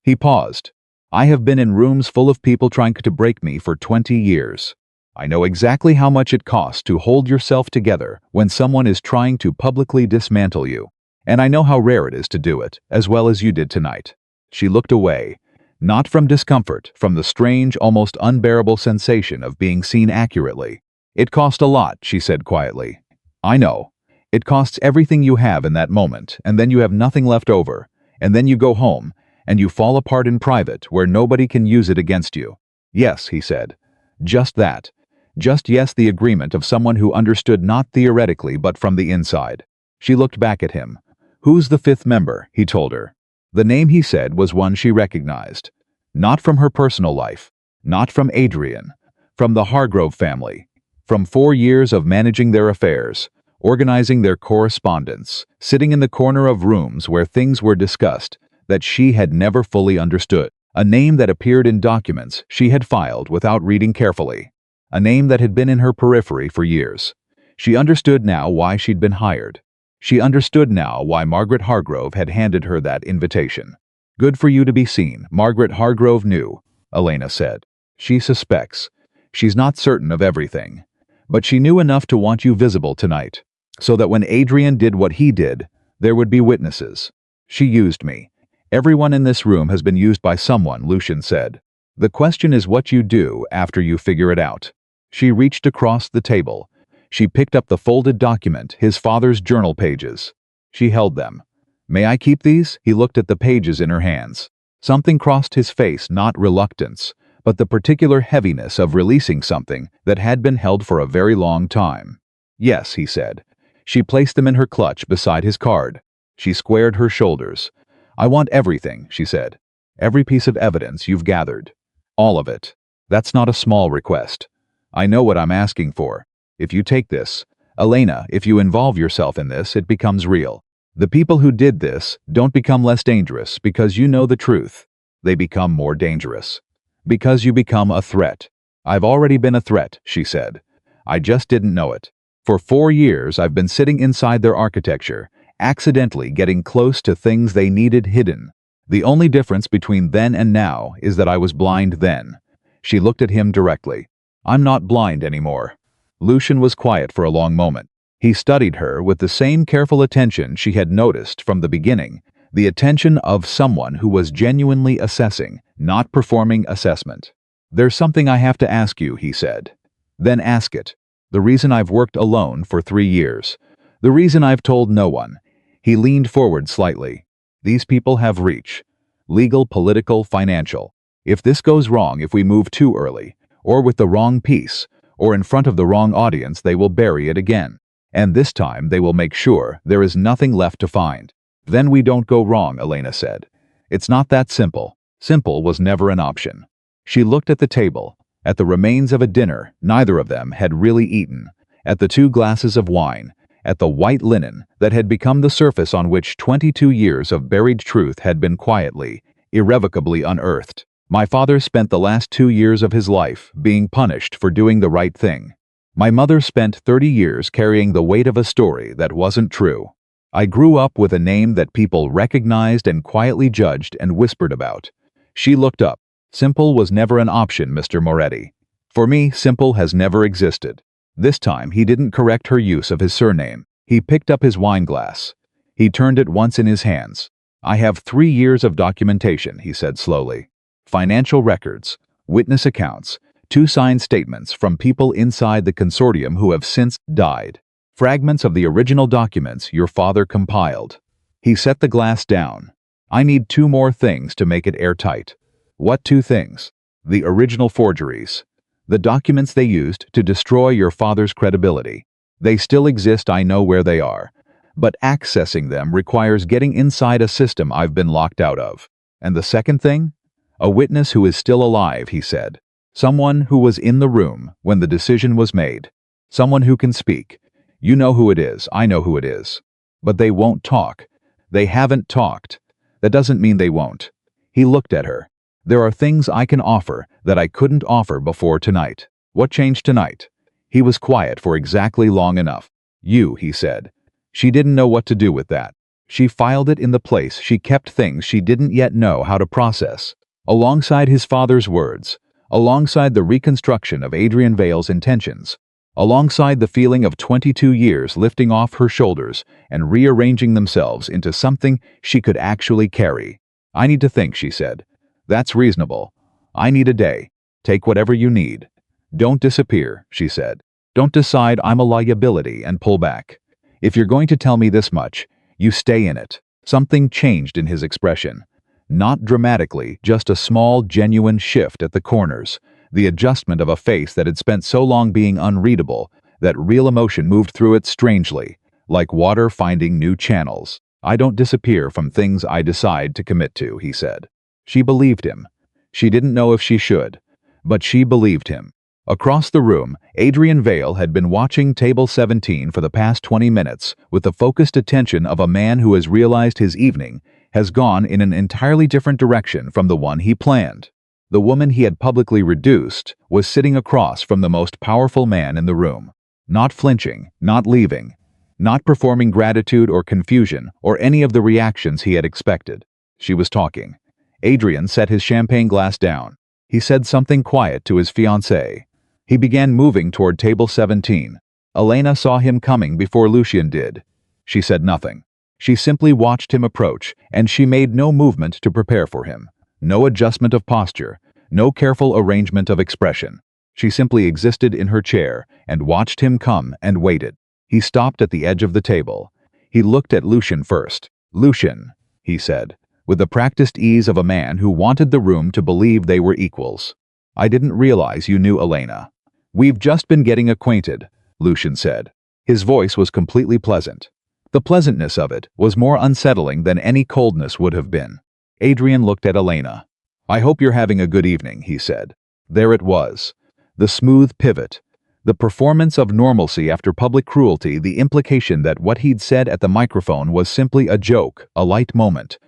He paused. "I have been in rooms full of people trying to break me for 20 years. I know exactly how much it costs to hold yourself together when someone is trying to publicly dismantle you. And I know how rare it is to do it, as well as you did tonight." She looked away. Not from discomfort, from the strange, almost unbearable sensation of being seen accurately. "It cost a lot," she said quietly. "I know. It costs everything you have in that moment, and then you have nothing left over, and then you go home, and you fall apart in private where nobody can use it against you." "Yes," he said. "Just that. Just yes, the agreement of someone who understood not theoretically but from the inside." She looked back at him. "Who's the 5th member?" he told her. The name he said was one she recognized. Not from her personal life, not from Adrian, from the Hargrove family, from 4 years of managing their affairs, organizing their correspondence, sitting in the corner of rooms where things were discussed that she had never fully understood. A name that appeared in documents she had filed without reading carefully. A name that had been in her periphery for years. She understood now why she'd been hired. She understood now why Margaret Hargrove had handed her that invitation. "Good for you to be seen," Margaret Hargrove knew, Elena said. "She suspects. She's not certain of everything. But she knew enough to want you visible tonight, so that when Adrian did what he did, there would be witnesses. She used me. Everyone in this room has been used by someone," Lucian said. "The question is what you do after you figure it out." She reached across the table. She picked up the folded document, his father's journal pages. She held them. "May I keep these?" He looked at the pages in her hands. Something crossed his face, not reluctance, but the particular heaviness of releasing something that had been held for a very long time. "Yes," he said. She placed them in her clutch beside his card. She squared her shoulders. "I want everything," she said. "Every piece of evidence you've gathered. All of it. That's not a small request. I know what I'm asking for. If you take this, Elena, if you involve yourself in this, it becomes real. The people who did this don't become less dangerous because you know the truth. They become more dangerous. Because you become a threat. I've already been a threat," she said. "I just didn't know it. For 4 years I've been sitting inside their architecture, accidentally getting close to things they needed hidden. The only difference between then and now is that I was blind then." She looked at him directly. "I'm not blind anymore." Lucian was quiet for a long moment. He studied her with the same careful attention she had noticed from the beginning, the attention of someone who was genuinely assessing, not performing assessment. "There's something I have to ask you," he said. Then ask it. The reason I've worked alone for 3 years. The reason I've told no one. He leaned forward slightly. These people have reach. Legal, political, financial. If this goes wrong, if we move too early, or with the wrong piece, or in front of the wrong audience, they will bury it again. And this time they will make sure there is nothing left to find. Then we don't go wrong, Elena said. It's not that simple. Simple was never an option. She looked at the table, at the remains of a dinner neither of them had really eaten, at the 2 glasses of wine, at the white linen that had become the surface on which 22 years of buried truth had been quietly, irrevocably unearthed. My father spent the last 2 years of his life being punished for doing the right thing. My mother spent 30 years carrying the weight of a story that wasn't true. I grew up with a name that people recognized and quietly judged and whispered about. She looked up. Simple was never an option, Mr. Moretti. For me, simple has never existed. This time he didn't correct her use of his surname. He picked up his wine glass. He turned it once in his hands. I have 3 years of documentation, he said slowly. Financial records, witness accounts, 2 signed statements from people inside the consortium who have since died. Fragments of the original documents your father compiled. He set the glass down. I need 2 more things to make it airtight. What 2 things? The original forgeries. The documents they used to destroy your father's credibility. They still exist, I know where they are. But accessing them requires getting inside a system I've been locked out of. And the second thing? A witness who is still alive, he said. Someone who was in the room when the decision was made. Someone who can speak. You know who it is, I know who it is. But they won't talk. They haven't talked. That doesn't mean they won't. He looked at her. There are things I can offer that I couldn't offer before tonight. What changed tonight? He was quiet for exactly long enough. You, he said. She didn't know what to do with that. She filed it in the place she kept things she didn't yet know how to process. Alongside his father's words, alongside the reconstruction of Adrian Vale's intentions, alongside the feeling of 22 years lifting off her shoulders and rearranging themselves into something she could actually carry. I need to think, she said. That's reasonable. I need a day. Take whatever you need. Don't disappear, she said. Don't decide I'm a liability and pull back. If you're going to tell me this much, you stay in it. Something changed in his expression. Not dramatically, just a small, genuine shift at the corners, the adjustment of a face that had spent so long being unreadable that real emotion moved through it strangely, like water finding new channels. I don't disappear from things I decide to commit to, he said. She believed him. She didn't know if she should, but she believed him. Across the room, Adrian Vale had been watching table 17 for the past 20 minutes with the focused attention of a man who has realized his evening has gone in an entirely different direction from the one he planned. The woman he had publicly reduced was sitting across from the most powerful man in the room, not flinching, not leaving, not performing gratitude or confusion or any of the reactions he had expected. She was talking. Adrian set his champagne glass down. He said something quiet to his fiancée. He began moving toward table 17. Elena saw him coming before Lucian did. She said nothing. She simply watched him approach, and she made no movement to prepare for him. No adjustment of posture, no careful arrangement of expression. She simply existed in her chair and watched him come and waited. He stopped at the edge of the table. He looked at Lucian first. Lucian, he said, with the practiced ease of a man who wanted the room to believe they were equals. I didn't realize you knew Elena. We've just been getting acquainted, Lucian said. His voice was completely pleasant. The pleasantness of it was more unsettling than any coldness would have been. Adrian looked at Elena. I hope you're having a good evening, he said. There it was. The smooth pivot. The performance of normalcy after public cruelty, the implication that what he'd said at the microphone was simply a joke, a light moment.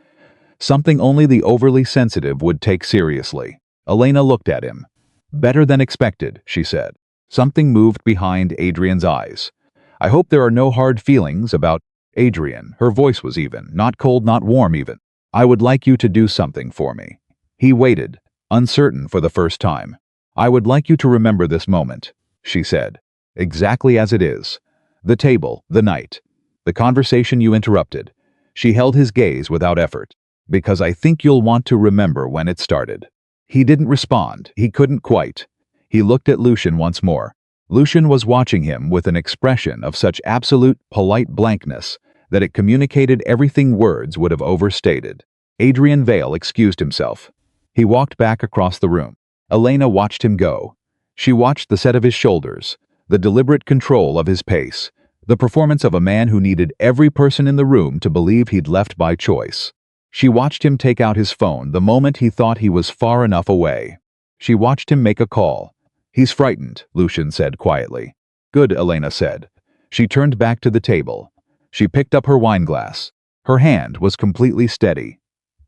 Something only the overly sensitive would take seriously. Elena looked at him. Better than expected, she said. Something moved behind Adrian's eyes. I hope there are no hard feelings about Adrian. Her voice was even, not cold, not warm even. I would like you to do something for me. He waited, uncertain for the first time. I would like you to remember this moment, she said. Exactly as it is. The table, the night. The conversation you interrupted. She held his gaze without effort. Because I think you'll want to remember when it started. He didn't respond. He couldn't quite. He looked at Lucian once more. Lucian was watching him with an expression of such absolute, polite blankness that it communicated everything words would have overstated. Adrian Vale excused himself. He walked back across the room. Elena watched him go. She watched the set of his shoulders, the deliberate control of his pace, the performance of a man who needed every person in the room to believe he'd left by choice. She watched him take out his phone the moment he thought he was far enough away. She watched him make a call. "He's frightened," Lucian said quietly. "Good," Elena said. She turned back to the table. She picked up her wine glass. Her hand was completely steady.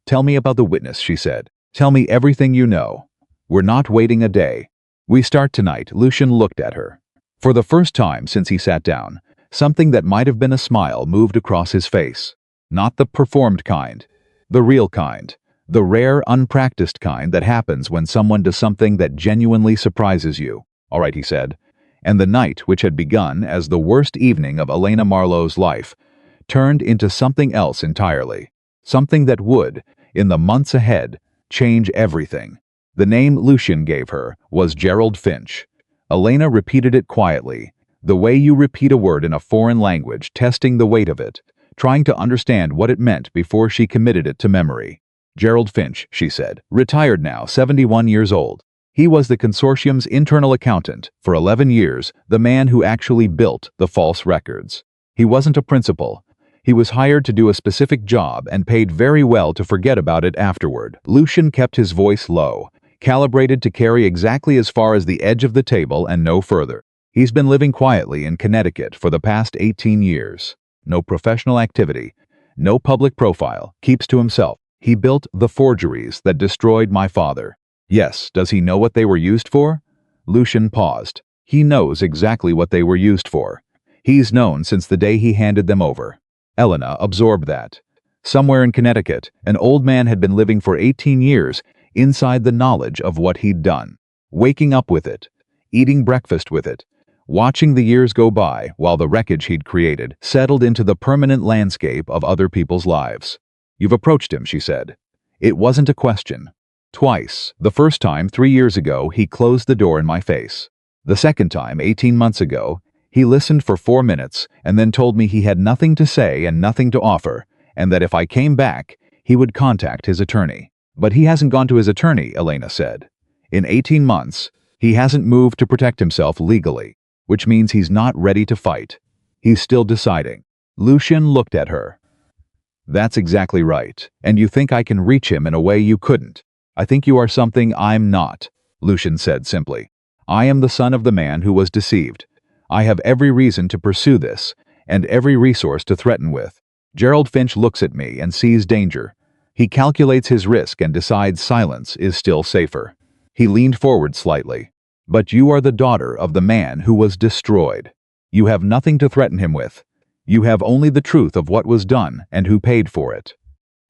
"Tell me about the witness," she said. "Tell me everything you know. We're not waiting a day. We start tonight." Lucian looked at her. For the first time since he sat down, something that might have been a smile moved across his face. Not the performed kind. The real kind. The rare, unpracticed kind that happens when someone does something that genuinely surprises you. "All right," he said. And the night, which had begun as the worst evening of Elena Marlowe's life, turned into something else entirely. Something that would, in the months ahead, change everything. The name Lucian gave her was Gerald Finch. Elena repeated it quietly, the way you repeat a word in a foreign language, testing the weight of it, trying to understand what it meant before she committed it to memory. "Gerald Finch," she said, "retired now, 71 years old. He was the consortium's internal accountant, for 11 years, the man who actually built the false records. He wasn't a principal. He was hired to do a specific job and paid very well to forget about it afterward." Lucian kept his voice low, calibrated to carry exactly as far as the edge of the table and no further. "He's been living quietly in Connecticut for the past 18 years. No professional activity, no public profile, keeps to himself. He built the forgeries that destroyed my father." "Yes, does he know what they were used for?" Lucian paused. "He knows exactly what they were used for. He's known since the day he handed them over." Elena absorbed that. Somewhere in Connecticut, an old man had been living for 18 years inside the knowledge of what he'd done, waking up with it, eating breakfast with it, watching the years go by while the wreckage he'd created settled into the permanent landscape of other people's lives. "You've approached him," she said. It wasn't a question. Twice. The first time, 3 years ago, he closed the door in my face. The second time, 18 months ago, he listened for 4 minutes and then told me he had nothing to say and nothing to offer, and that if I came back, he would contact his attorney. "But he hasn't gone to his attorney," Elena said. "In 18 months, he hasn't moved to protect himself legally, which means he's not ready to fight. He's still deciding." Lucian looked at her. "That's exactly right. And you think I can reach him in a way you couldn't. I think you are something I'm not," Lucian said simply. "I am the son of the man who was deceived. I have every reason to pursue this, and every resource to threaten with. Gerald Finch looks at me and sees danger. He calculates his risk and decides silence is still safer." He leaned forward slightly. "But you are the daughter of the man who was destroyed. You have nothing to threaten him with. You have only the truth of what was done and who paid for it.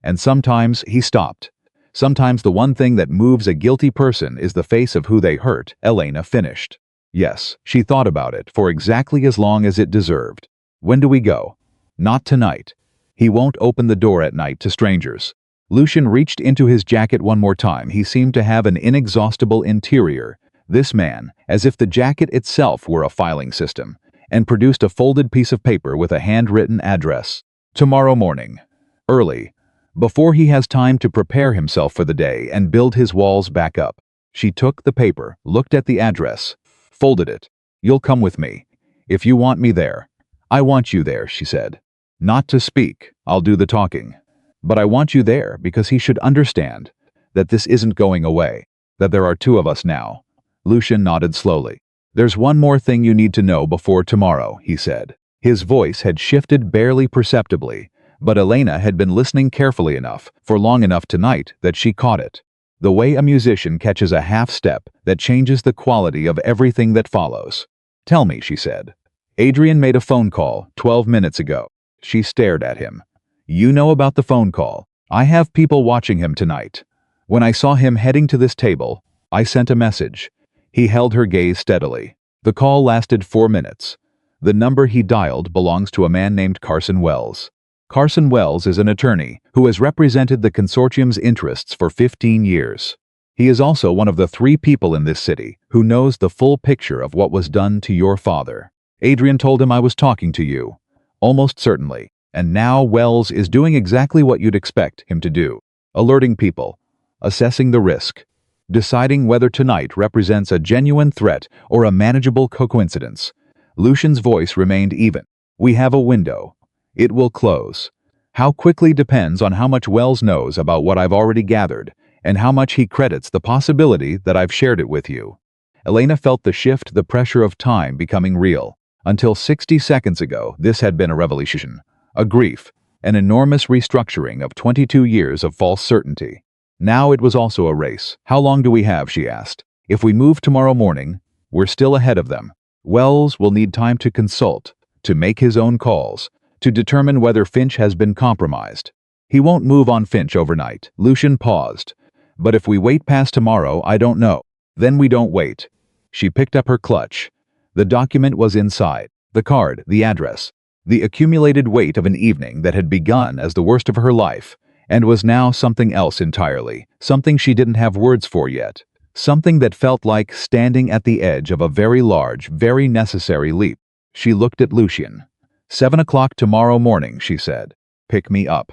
And sometimes," he stopped. "Sometimes the one thing that moves a guilty person is the face of who they hurt," Elena finished. Yes, she thought about it for exactly as long as it deserved. "When do we go?" "Not tonight. He won't open the door at night to strangers." Lucian reached into his jacket one more time. He seemed to have an inexhaustible interior, this man, as if the jacket itself were a filing system, and produced a folded piece of paper with a handwritten address. "Tomorrow morning. Early. Before he has time to prepare himself for the day and build his walls back up." She took the paper, looked at the address, folded it. "You'll come with me. If you want me there." "I want you there," she said. "Not to speak. I'll do the talking. But I want you there because he should understand that this isn't going away, that there are 2 of us now." Lucian nodded slowly. "There's one more thing you need to know before tomorrow," he said. His voice had shifted barely perceptibly, but Elena had been listening carefully enough, for long enough tonight, that she caught it. The way a musician catches a half step that changes the quality of everything that follows. "Tell me," she said. "Adrian made a phone call 12 minutes ago." She stared at him. "You know about the phone call. I have people watching him tonight. When I saw him heading to this table, I sent a message." He held her gaze steadily. "The call lasted 4 minutes. The number he dialed belongs to a man named Carson Wells. Carson Wells is an attorney who has represented the consortium's interests for 15 years. He is also one of the 3 people in this city who knows the full picture of what was done to your father. Adrian told him I was talking to you. Almost certainly. And now Wells is doing exactly what you'd expect him to do. Alerting people. Assessing the risk. Deciding whether tonight represents a genuine threat or a manageable coincidence. Lucian's voice remained even. We have a window. It will close. How quickly depends on how much Wells knows about what I've already gathered, and how much he credits the possibility that I've shared it with you. Elena felt the shift, the pressure of time becoming real. Until 60 seconds ago, this had been a revelation, a grief, an enormous restructuring of 22 years of false certainty. Now it was also a race. How long do we have, she asked. If we move tomorrow morning, we're still ahead of them. Wells will need time to consult, to make his own calls, to determine whether Finch has been compromised. He won't move on Finch overnight. Lucian paused. But if we wait past tomorrow, I don't know. Then we don't wait. She picked up her clutch. The document was inside. The card, the address. The accumulated weight of an evening that had begun as the worst of her life, and was now something else entirely, something she didn't have words for yet, something that felt like standing at the edge of a very large, very necessary leap. She looked at Lucian. 7 o'clock tomorrow morning, she said. Pick me up.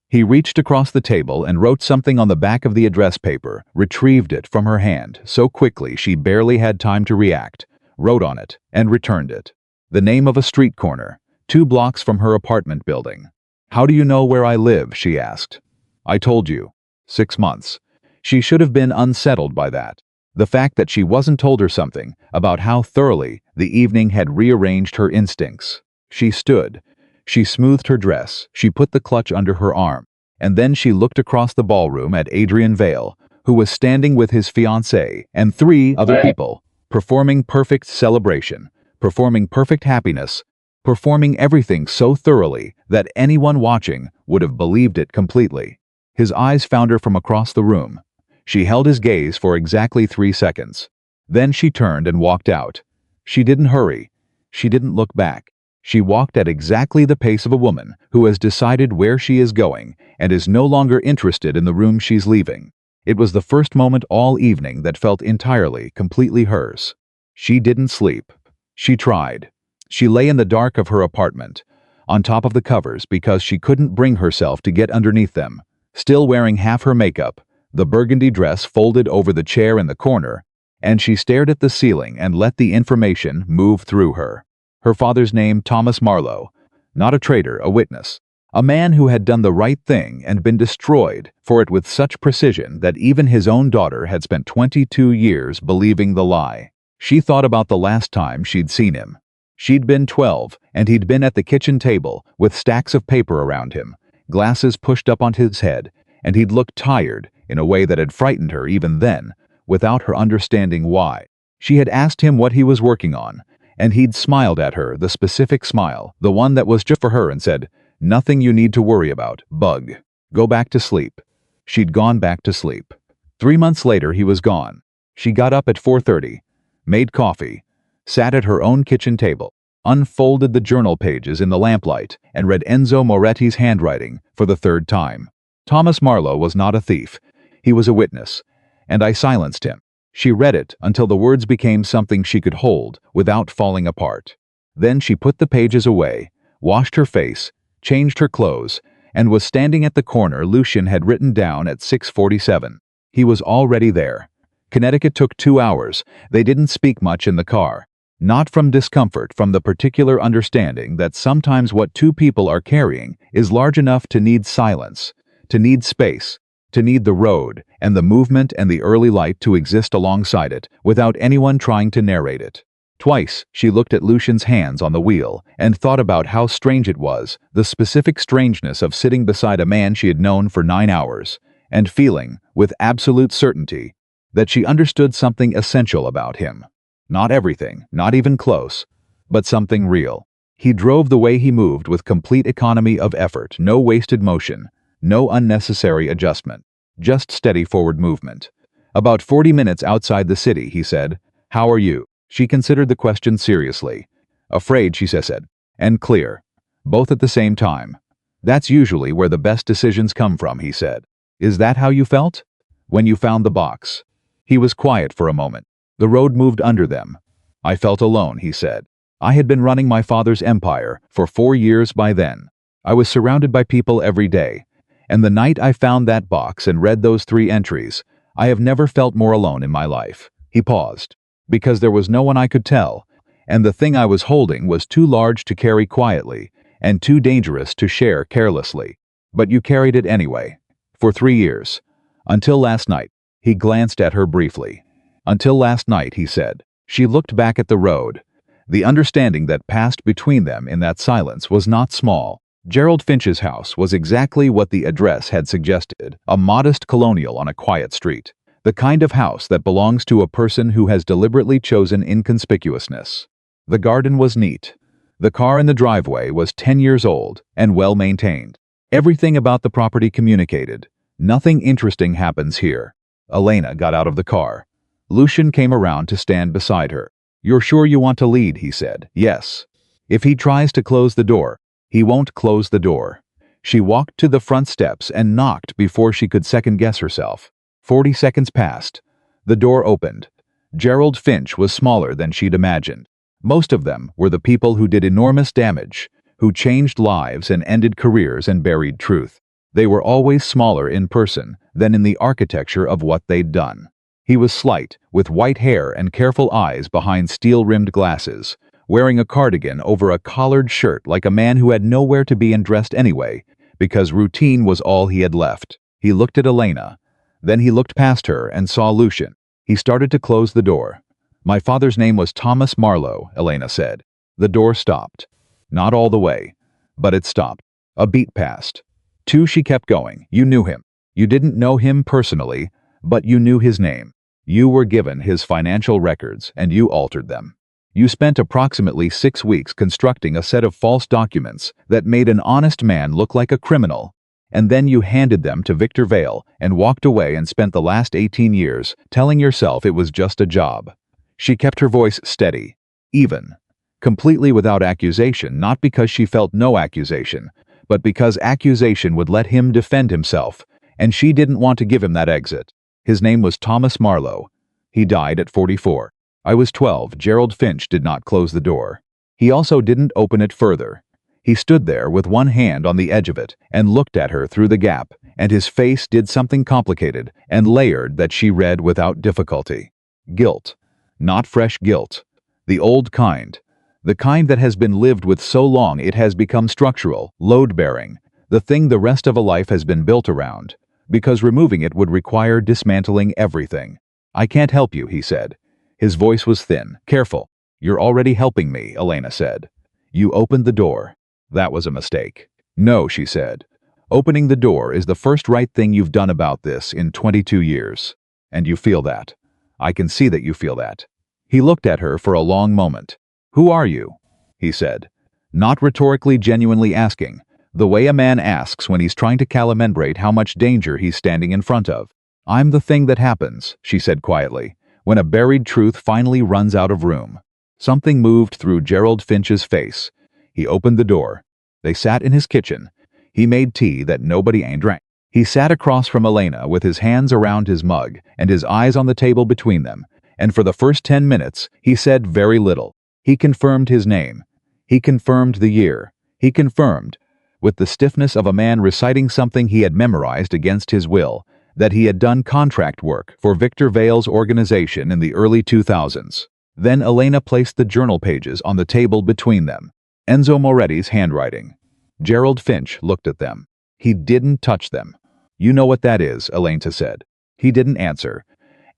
He reached across the table and wrote something on the back of the address paper, retrieved it from her hand so quickly she barely had time to react, wrote on it, and returned it. The name of a street corner, 2 blocks from her apartment building. How do you know where I live? She asked. I told you. 6 months. She should have been unsettled by that. The fact that she wasn't told her something about how thoroughly the evening had rearranged her instincts. She stood. She smoothed her dress, she put the clutch under her arm, and then she looked across the ballroom at Adrian Vale, who was standing with his fiancée and 3 other people, performing perfect celebration, performing perfect happiness, performing everything so thoroughly that anyone watching would have believed it completely. His eyes found her from across the room. She held his gaze for exactly 3 seconds. Then she turned and walked out. She didn't hurry. She didn't look back. She walked at exactly the pace of a woman who has decided where she is going and is no longer interested in the room she's leaving. It was the first moment all evening that felt entirely, completely hers. She didn't sleep. She tried. She lay in the dark of her apartment, on top of the covers because she couldn't bring herself to get underneath them, still wearing half her makeup, the burgundy dress folded over the chair in the corner, and she stared at the ceiling and let the information move through her. Her father's name, Thomas Marlowe. Not a traitor, a witness. A man who had done the right thing and been destroyed for it with such precision that even his own daughter had spent 22 years believing the lie. She thought about the last time she'd seen him. She'd been 12, and he'd been at the kitchen table with stacks of paper around him, glasses pushed up on his head, and he'd looked tired in a way that had frightened her even then, without her understanding why. She had asked him what he was working on, and he'd smiled at her, the specific smile, the one that was just for her, and said, "Nothing you need to worry about, bug. Go back to sleep." She'd gone back to sleep. 3 months later, he was gone. She got up at 4:30, made coffee, sat at her own kitchen table, unfolded the journal pages in the lamplight, and read Enzo Moretti's handwriting for the 3rd time. Thomas Marlowe was not a thief. He was a witness, and I silenced him. She read it until the words became something she could hold without falling apart. Then she put the pages away, washed her face, changed her clothes, and was standing at the corner Lucian had written down at 6:47. He was already there. Connecticut took 2 hours. They didn't speak much in the car. Not from discomfort, from the particular understanding that sometimes what 2 people are carrying is large enough to need silence, to need space, to need the road and the movement and the early light to exist alongside it without anyone trying to narrate it. Twice, she looked at Lucian's hands on the wheel and thought about how strange it was, the specific strangeness of sitting beside a man she had known for 9 hours, and feeling, with absolute certainty, that she understood something essential about him. Not everything, not even close, but something real. He drove the way he moved with complete economy of effort, no wasted motion, no unnecessary adjustment, just steady forward movement. About 40 minutes outside the city, he said, "How are you?" She considered the question seriously. "Afraid," she said, "and clear. Both at the same time." "That's usually where the best decisions come from," he said. "Is that how you felt?" When you found the box. He was quiet for a moment. The road moved under them. I felt alone, he said. I had been running my father's empire for 4 years by then. I was surrounded by people every day. And the night I found that box and read those 3 entries, I have never felt more alone in my life. He paused. Because there was no one I could tell, and the thing I was holding was too large to carry quietly, and too dangerous to share carelessly. But you carried it anyway. For 3 years. Until last night. He glanced at her briefly. Until last night, he said. She looked back at the road. The understanding that passed between them in that silence was not small. Gerald Finch's house was exactly what the address had suggested, a modest colonial on a quiet street. The kind of house that belongs to a person who has deliberately chosen inconspicuousness. The garden was neat. The car in the driveway was 10 years old and well maintained. Everything about the property communicated. Nothing interesting happens here. Elena got out of the car. Lucian came around to stand beside her. You're sure you want to lead, he said. Yes. If he tries to close the door, he won't close the door. She walked to the front steps and knocked before she could second-guess herself. 40 seconds passed. The door opened. Gerald Finch was smaller than she'd imagined. Most of them were the people who did enormous damage, who changed lives and ended careers and buried truth. They were always smaller in person than in the architecture of what they'd done. He was slight, with white hair and careful eyes behind steel-rimmed glasses, wearing a cardigan over a collared shirt like a man who had nowhere to be and dressed anyway, because routine was all he had left. He looked at Elena. Then he looked past her and saw Lucian. He started to close the door. My father's name was Thomas Marlowe, Elena said. The door stopped. Not all the way. But it stopped. A beat passed. 2, she kept going. You knew him. You didn't know him personally, but you knew his name. You were given his financial records, and you altered them. You spent approximately 6 weeks constructing a set of false documents that made an honest man look like a criminal, and then you handed them to Victor Vale and walked away and spent the last 18 years telling yourself it was just a job. She kept her voice steady, even, completely without accusation, not because she felt no accusation, but because accusation would let him defend himself, and she didn't want to give him that exit. His name was Thomas Marlowe. He died at 44. I was 12. Gerald Finch did not close the door. He also didn't open it further. He stood there with one hand on the edge of it and looked at her through the gap, and his face did something complicated and layered that she read without difficulty. Guilt. Not fresh guilt. The old kind. The kind that has been lived with so long it has become structural, load-bearing, the thing the rest of a life has been built around, because removing it would require dismantling everything. I can't help you, he said. His voice was thin. Careful. You're already helping me, Elena said. You opened the door. That was a mistake. No, she said. Opening the door is the first right thing you've done about this in 22 years. And you feel that. I can see that you feel that. He looked at her for a long moment. Who are you? He said. Not rhetorically, genuinely asking, the way a man asks when he's trying to calibrate how much danger he's standing in front of. I'm the thing that happens, she said quietly, when a buried truth finally runs out of room. Something moved through Gerald Finch's face. He opened the door. They sat in his kitchen. He made tea that nobody ain't drank. He sat across from Elena with his hands around his mug and his eyes on the table between them, and for the first 10 minutes, he said very little. He confirmed his name. He confirmed the year. He confirmed, with the stiffness of a man reciting something he had memorized against his will, that he had done contract work for Victor Vale's organization in the early 2000s. Then Elena placed the journal pages on the table between them. Enzo Moretti's handwriting. Gerald Finch looked at them. He didn't touch them. You know what that is, Elena said. He didn't answer.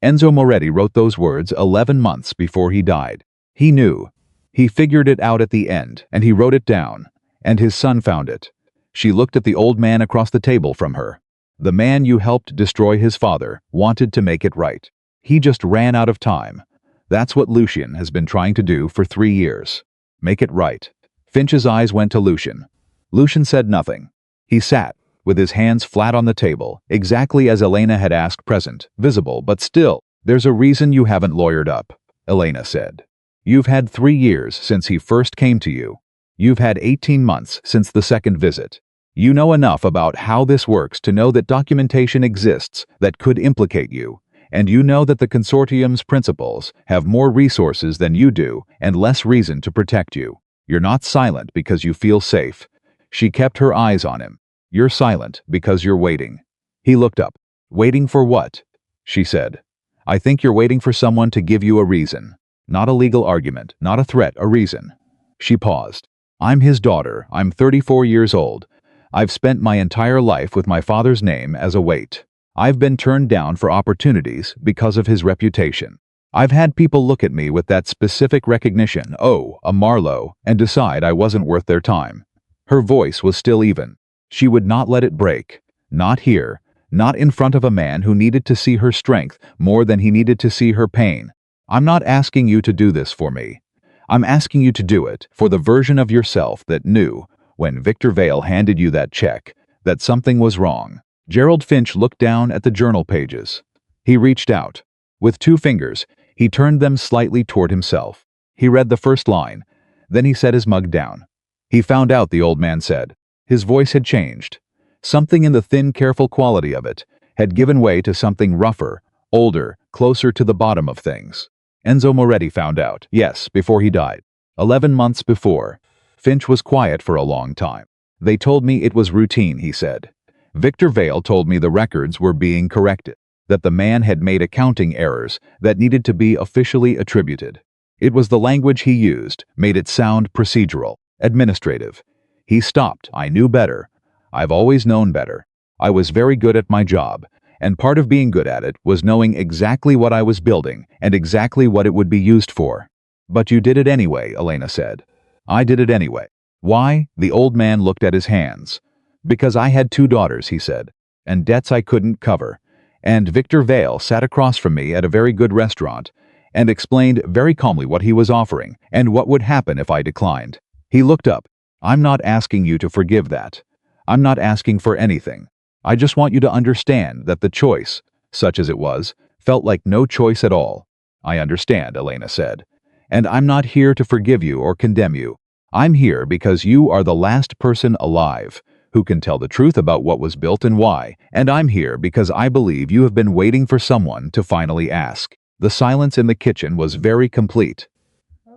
Enzo Moretti wrote those words 11 months before he died. He knew. He figured it out at the end, and he wrote it down. And his son found it. She looked at the old man across the table from her. The man you helped destroy his father wanted to make it right. He just ran out of time. That's what Lucian has been trying to do for 3 years. Make it right. Finch's eyes went to Lucian. Lucian said nothing. He sat, with his hands flat on the table, exactly as Elena had asked, present, visible, but still. There's a reason you haven't lawyered up, Elena said. You've had 3 years since he first came to you. You've had 18 months since the second visit. You know enough about how this works to know that documentation exists that could implicate you, and you know that the consortium's principals have more resources than you do and less reason to protect you. You're not silent because you feel safe. She kept her eyes on him. You're silent because you're waiting. He looked up. Waiting for what? She said. I think you're waiting for someone to give you a reason. Not a legal argument, not a threat, a reason. She paused. I'm his daughter. I'm 34 years old. I've spent my entire life with my father's name as a weight. I've been turned down for opportunities because of his reputation. I've had people look at me with that specific recognition, oh, a Marlowe, and decide I wasn't worth their time. Her voice was still even. She would not let it break. Not here. Not in front of a man who needed to see her strength more than he needed to see her pain. I'm not asking you to do this for me. I'm asking you to do it for the version of yourself that knew, when Victor Vale handed you that check, that something was wrong. Gerald Finch looked down at the journal pages. He reached out. With 2 fingers, he turned them slightly toward himself. He read the first line. Then he set his mug down. He found out, the old man said. His voice had changed. Something in the thin, careful quality of it had given way to something rougher, older, closer to the bottom of things. Enzo Moretti found out, yes, before he died. 11 months before. Finch was quiet for a long time. They told me it was routine, he said. Victor Vale told me the records were being corrected, that the man had made accounting errors that needed to be officially attributed. It was the language he used, made it sound procedural, administrative. He stopped. I knew better. I've always known better. I was very good at my job, and part of being good at it was knowing exactly what I was building and exactly what it would be used for. But you did it anyway, Elena said. I did it anyway. Why? The old man looked at his hands. Because I had 2 daughters, he said, and debts I couldn't cover. And Victor Vale sat across from me at a very good restaurant and explained very calmly what he was offering and what would happen if I declined. He looked up. I'm not asking you to forgive that. I'm not asking for anything. I just want you to understand that the choice, such as it was, felt like no choice at all. I understand, Elena said. And I'm not here to forgive you or condemn you. I'm here because you are the last person alive who can tell the truth about what was built and why, and I'm here because I believe you have been waiting for someone to finally ask. The silence in the kitchen was very complete.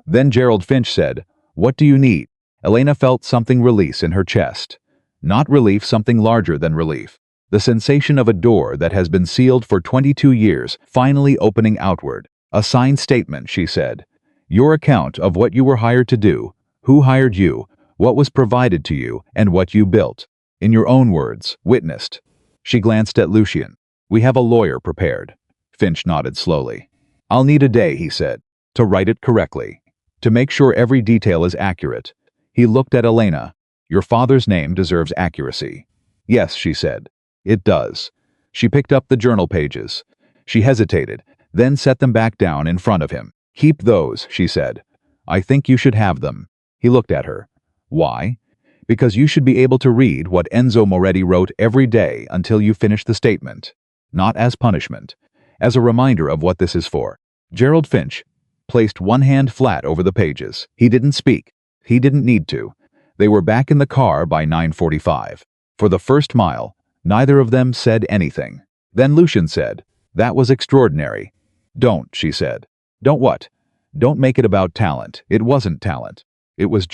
Then Gerald Finch said, What do you need? Elena felt something release in her chest. Not relief, something larger than relief. The sensation of a door that has been sealed for 22 years, finally opening outward. A signed statement, she said. Your account of what you were hired to do, who hired you, what was provided to you, and what you built. In your own words, witnessed. She glanced at Lucien. We have a lawyer prepared. Finch nodded slowly. I'll need a day, he said, to write it correctly, to make sure every detail is accurate. He looked at Elena. Your father's name deserves accuracy. Yes, she said. It does. She picked up the journal pages. She hesitated, then set them back down in front of him. Keep those, she said. I think you should have them. He looked at her. Why? Because you should be able to read what Enzo Moretti wrote every day until you finish the statement. Not as punishment. As a reminder of what this is for. Gerald Finch placed one hand flat over the pages. He didn't speak. He didn't need to. They were back in the car by 9:45. For the first mile, neither of them said anything. Then Lucien said, That was extraordinary. Don't, she said. Don't what? Don't make it about talent. It wasn't talent. It was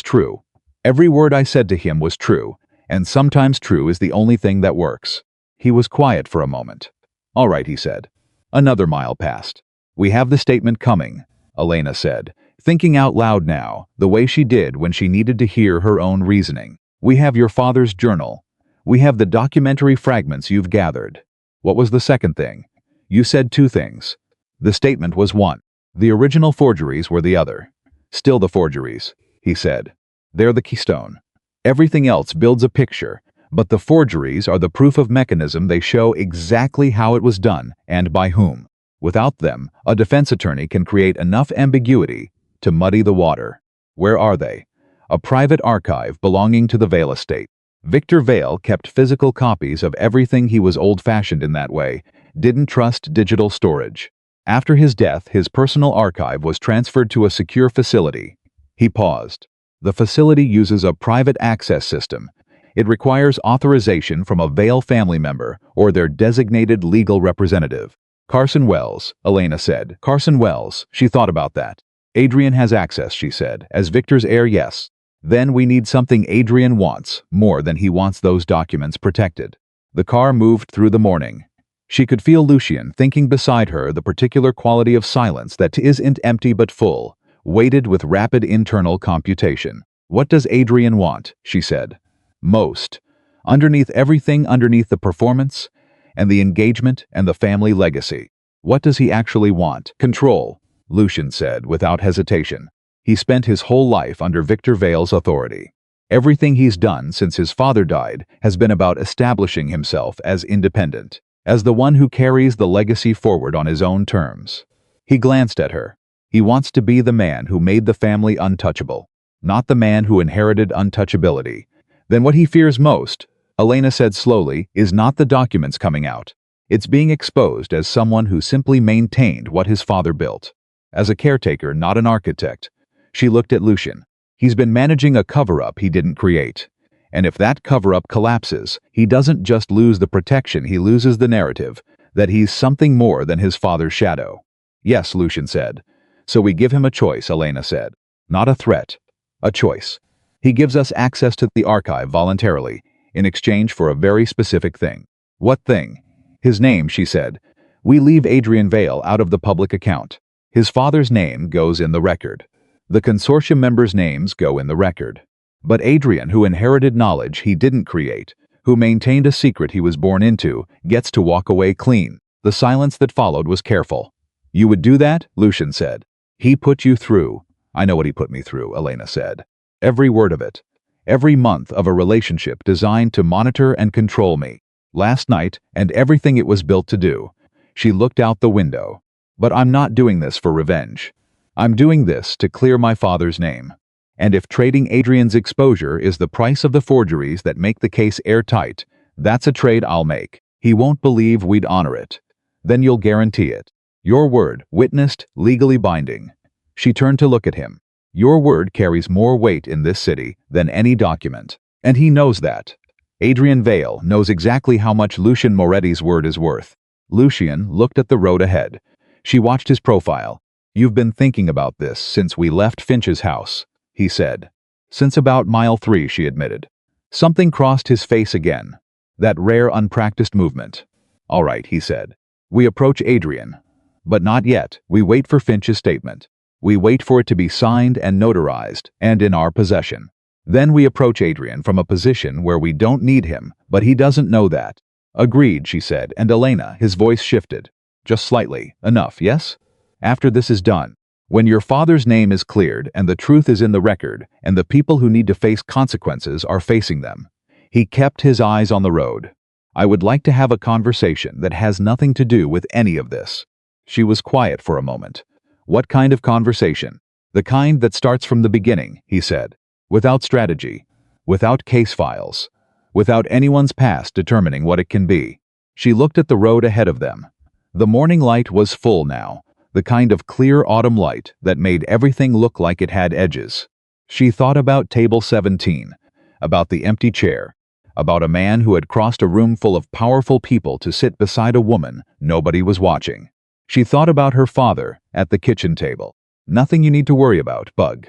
true. Every word I said to him was true, and sometimes true is the only thing that works. He was quiet for a moment. All right, he said. Another mile passed. We have the statement coming, Elena said, thinking out loud now, the way she did when she needed to hear her own reasoning. We have your father's journal. We have the documentary fragments you've gathered. What was the second thing? You said 2 things. The statement was one. The original forgeries were the other. Still the forgeries, he said. They're the keystone. Everything else builds a picture, but the forgeries are the proof of mechanism. They show exactly how it was done and by whom. Without them, a defense attorney can create enough ambiguity to muddy the water. Where are they? A private archive belonging to the Vale estate. Victor Vale kept physical copies of everything. He was old-fashioned in that way, didn't trust digital storage. After his death, his personal archive was transferred to a secure facility. He paused. The facility uses a private access system. It requires authorization from a Vale family member or their designated legal representative. Carson Wells, Elena said. Carson Wells, she thought about that. Adrian has access, she said, as Victor's heir, yes. Then we need something Adrian wants, more than he wants those documents protected. The car moved through the morning. She could feel Lucien thinking beside her the particular quality of silence that isn't empty but full, weighted with rapid internal computation. What does Adrian want? She said. Most. Underneath everything, underneath the performance, and the engagement, and the family legacy. What does he actually want? Control, Lucien said without hesitation. He spent his whole life under Victor Vale's authority. Everything he's done since his father died has been about establishing himself as independent, as the one who carries the legacy forward on his own terms. He glanced at her. He wants to be the man who made the family untouchable, not the man who inherited untouchability. Then what he fears most, Elena said slowly, is not the documents coming out. It's being exposed as someone who simply maintained what his father built. As a caretaker, not an architect. She looked at Lucien. He's been managing a cover-up he didn't create. And if that cover-up collapses, he doesn't just lose the protection, he loses the narrative, that he's something more than his father's shadow. Yes, Lucien said. So we give him a choice, Elena said. Not a threat. A choice. He gives us access to the archive voluntarily, in exchange for a very specific thing. What thing? His name, she said. We leave Adrian Vale out of the public account. His father's name goes in the record. The consortium members' names go in the record. But Adrian, who inherited knowledge he didn't create, who maintained a secret he was born into, gets to walk away clean. The silence that followed was careful. You would do that? Lucien said. He put you through. I know what he put me through, Elena said. Every word of it. Every month of a relationship designed to monitor and control me. Last night, and everything it was built to do. She looked out the window. But I'm not doing this for revenge. I'm doing this to clear my father's name. And if trading Adrian's exposure is the price of the forgeries that make the case airtight, that's a trade I'll make. He won't believe we'd honor it. Then you'll guarantee it. Your word, witnessed, legally binding. She turned to look at him. Your word carries more weight in this city than any document. And he knows that. Adrian Vale knows exactly how much Lucien Moretti's word is worth. Lucien looked at the road ahead. She watched his profile. You've been thinking about this since we left Finch's house, he said. Since about mile 3, she admitted. Something crossed his face again. That rare unpracticed movement. All right, he said. We approach Adrian. But not yet. We wait for Finch's statement. We wait for it to be signed and notarized, and in our possession. Then we approach Adrian from a position where we don't need him, but he doesn't know that. Agreed, she said, and Elena, his voice shifted. Just slightly. Enough, yes? After this is done, when your father's name is cleared and the truth is in the record and the people who need to face consequences are facing them. He kept his eyes on the road. I would like to have a conversation that has nothing to do with any of this. She was quiet for a moment. What kind of conversation? The kind that starts from the beginning, he said. Without strategy. Without case files. Without anyone's past determining what it can be. She looked at the road ahead of them. The morning light was full now. The kind of clear autumn light that made everything look like it had edges. She thought about table 17, about the empty chair, about a man who had crossed a room full of powerful people to sit beside a woman nobody was watching. She thought about her father at the kitchen table. Nothing you need to worry about, Bug.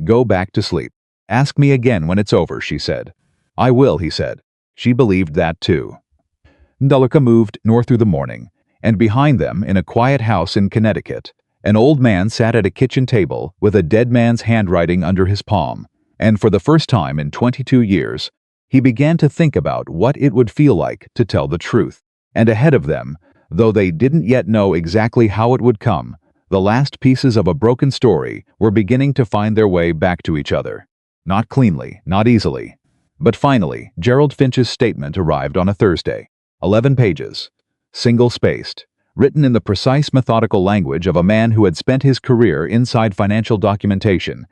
Go back to sleep. Ask me again when it's over, she said. I will, he said. She believed that too. Ndulika moved north through the morning. And behind them, in a quiet house in Connecticut, an old man sat at a kitchen table with a dead man's handwriting under his palm, and for the first time in 22 years, he began to think about what it would feel like to tell the truth. And ahead of them, though they didn't yet know exactly how it would come, the last pieces of a broken story were beginning to find their way back to each other. Not cleanly, not easily. But finally, Gerald Finch's statement arrived on a Thursday. 11 pages. Single-spaced, written in the precise methodical language of a man who had spent his career inside financial documentation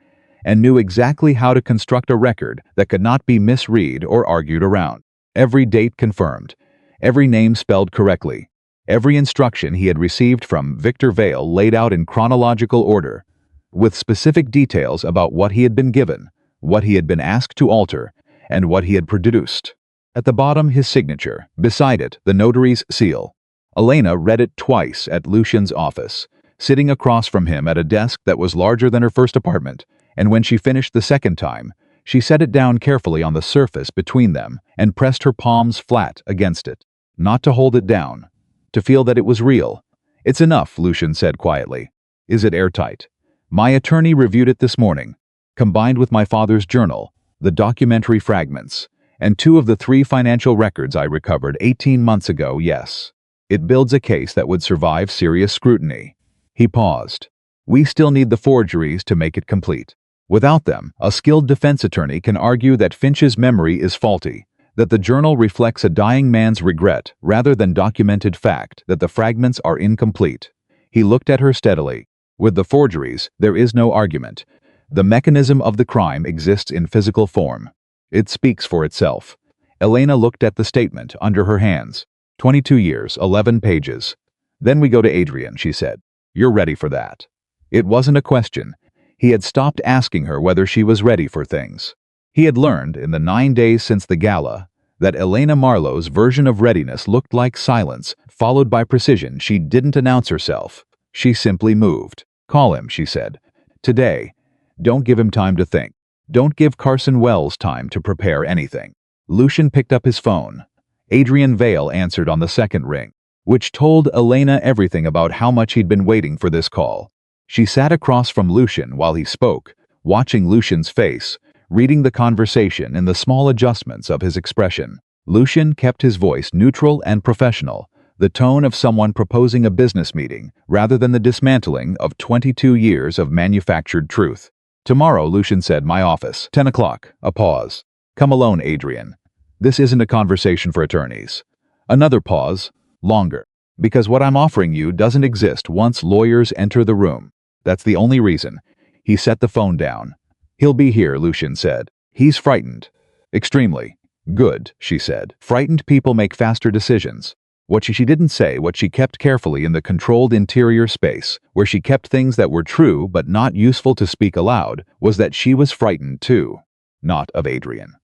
and knew exactly how to construct a record that could not be misread or argued around. Every date confirmed, every name spelled correctly, every instruction he had received from Victor Vale laid out in chronological order, with specific details about what he had been given, what he had been asked to alter, and what he had produced. At the bottom, his signature. Beside it, the notary's seal. Elena read it twice at Lucian's office, sitting across from him at a desk that was larger than her first apartment, and when she finished the second time, she set it down carefully on the surface between them and pressed her palms flat against it, not to hold it down, to feel that it was real. "It's enough," Lucian said quietly. "Is it airtight?" "My attorney reviewed it this morning, combined with my father's journal, the documentary fragments, and 2 of the 3 financial records I recovered 18 months ago, yes. It builds a case that would survive serious scrutiny." He paused. "We still need the forgeries to make it complete. Without them, a skilled defense attorney can argue that Finch's memory is faulty, that the journal reflects a dying man's regret rather than documented fact, that the fragments are incomplete." He looked at her steadily. "With the forgeries, there is no argument. The mechanism of the crime exists in physical form. It speaks for itself." Elena looked at the statement under her hands. 22 years, 11 pages. "Then we go to Adrian," she said. "You're ready for that." It wasn't a question. He had stopped asking her whether she was ready for things. He had learned, in the 9 days since the gala, that Elena Marlowe's version of readiness looked like silence, followed by precision. She didn't announce herself. She simply moved. "Call him," she said. "Today. Don't give him time to think. Don't give Carson Wells time to prepare anything." Lucian picked up his phone. Adrian Vale answered on the second ring, which told Elena everything about how much he'd been waiting for this call. She sat across from Lucian while he spoke, watching Lucian's face, reading the conversation in the small adjustments of his expression. Lucian kept his voice neutral and professional, the tone of someone proposing a business meeting rather than the dismantling of 22 years of manufactured truth. "Tomorrow," Lucian said, "my office, 10 o'clock. A pause. "Come alone, Adrian. This isn't a conversation for attorneys." Another pause, longer. "Because what I'm offering you doesn't exist once lawyers enter the room. That's the only reason." He set the phone down. "He'll be here," Lucian said. "He's frightened." "Extremely." "Good," she said. "Frightened people make faster decisions." What she didn't say, what she kept carefully in the controlled interior space, where she kept things that were true but not useful to speak aloud, was that she was frightened too. Not of Adrian.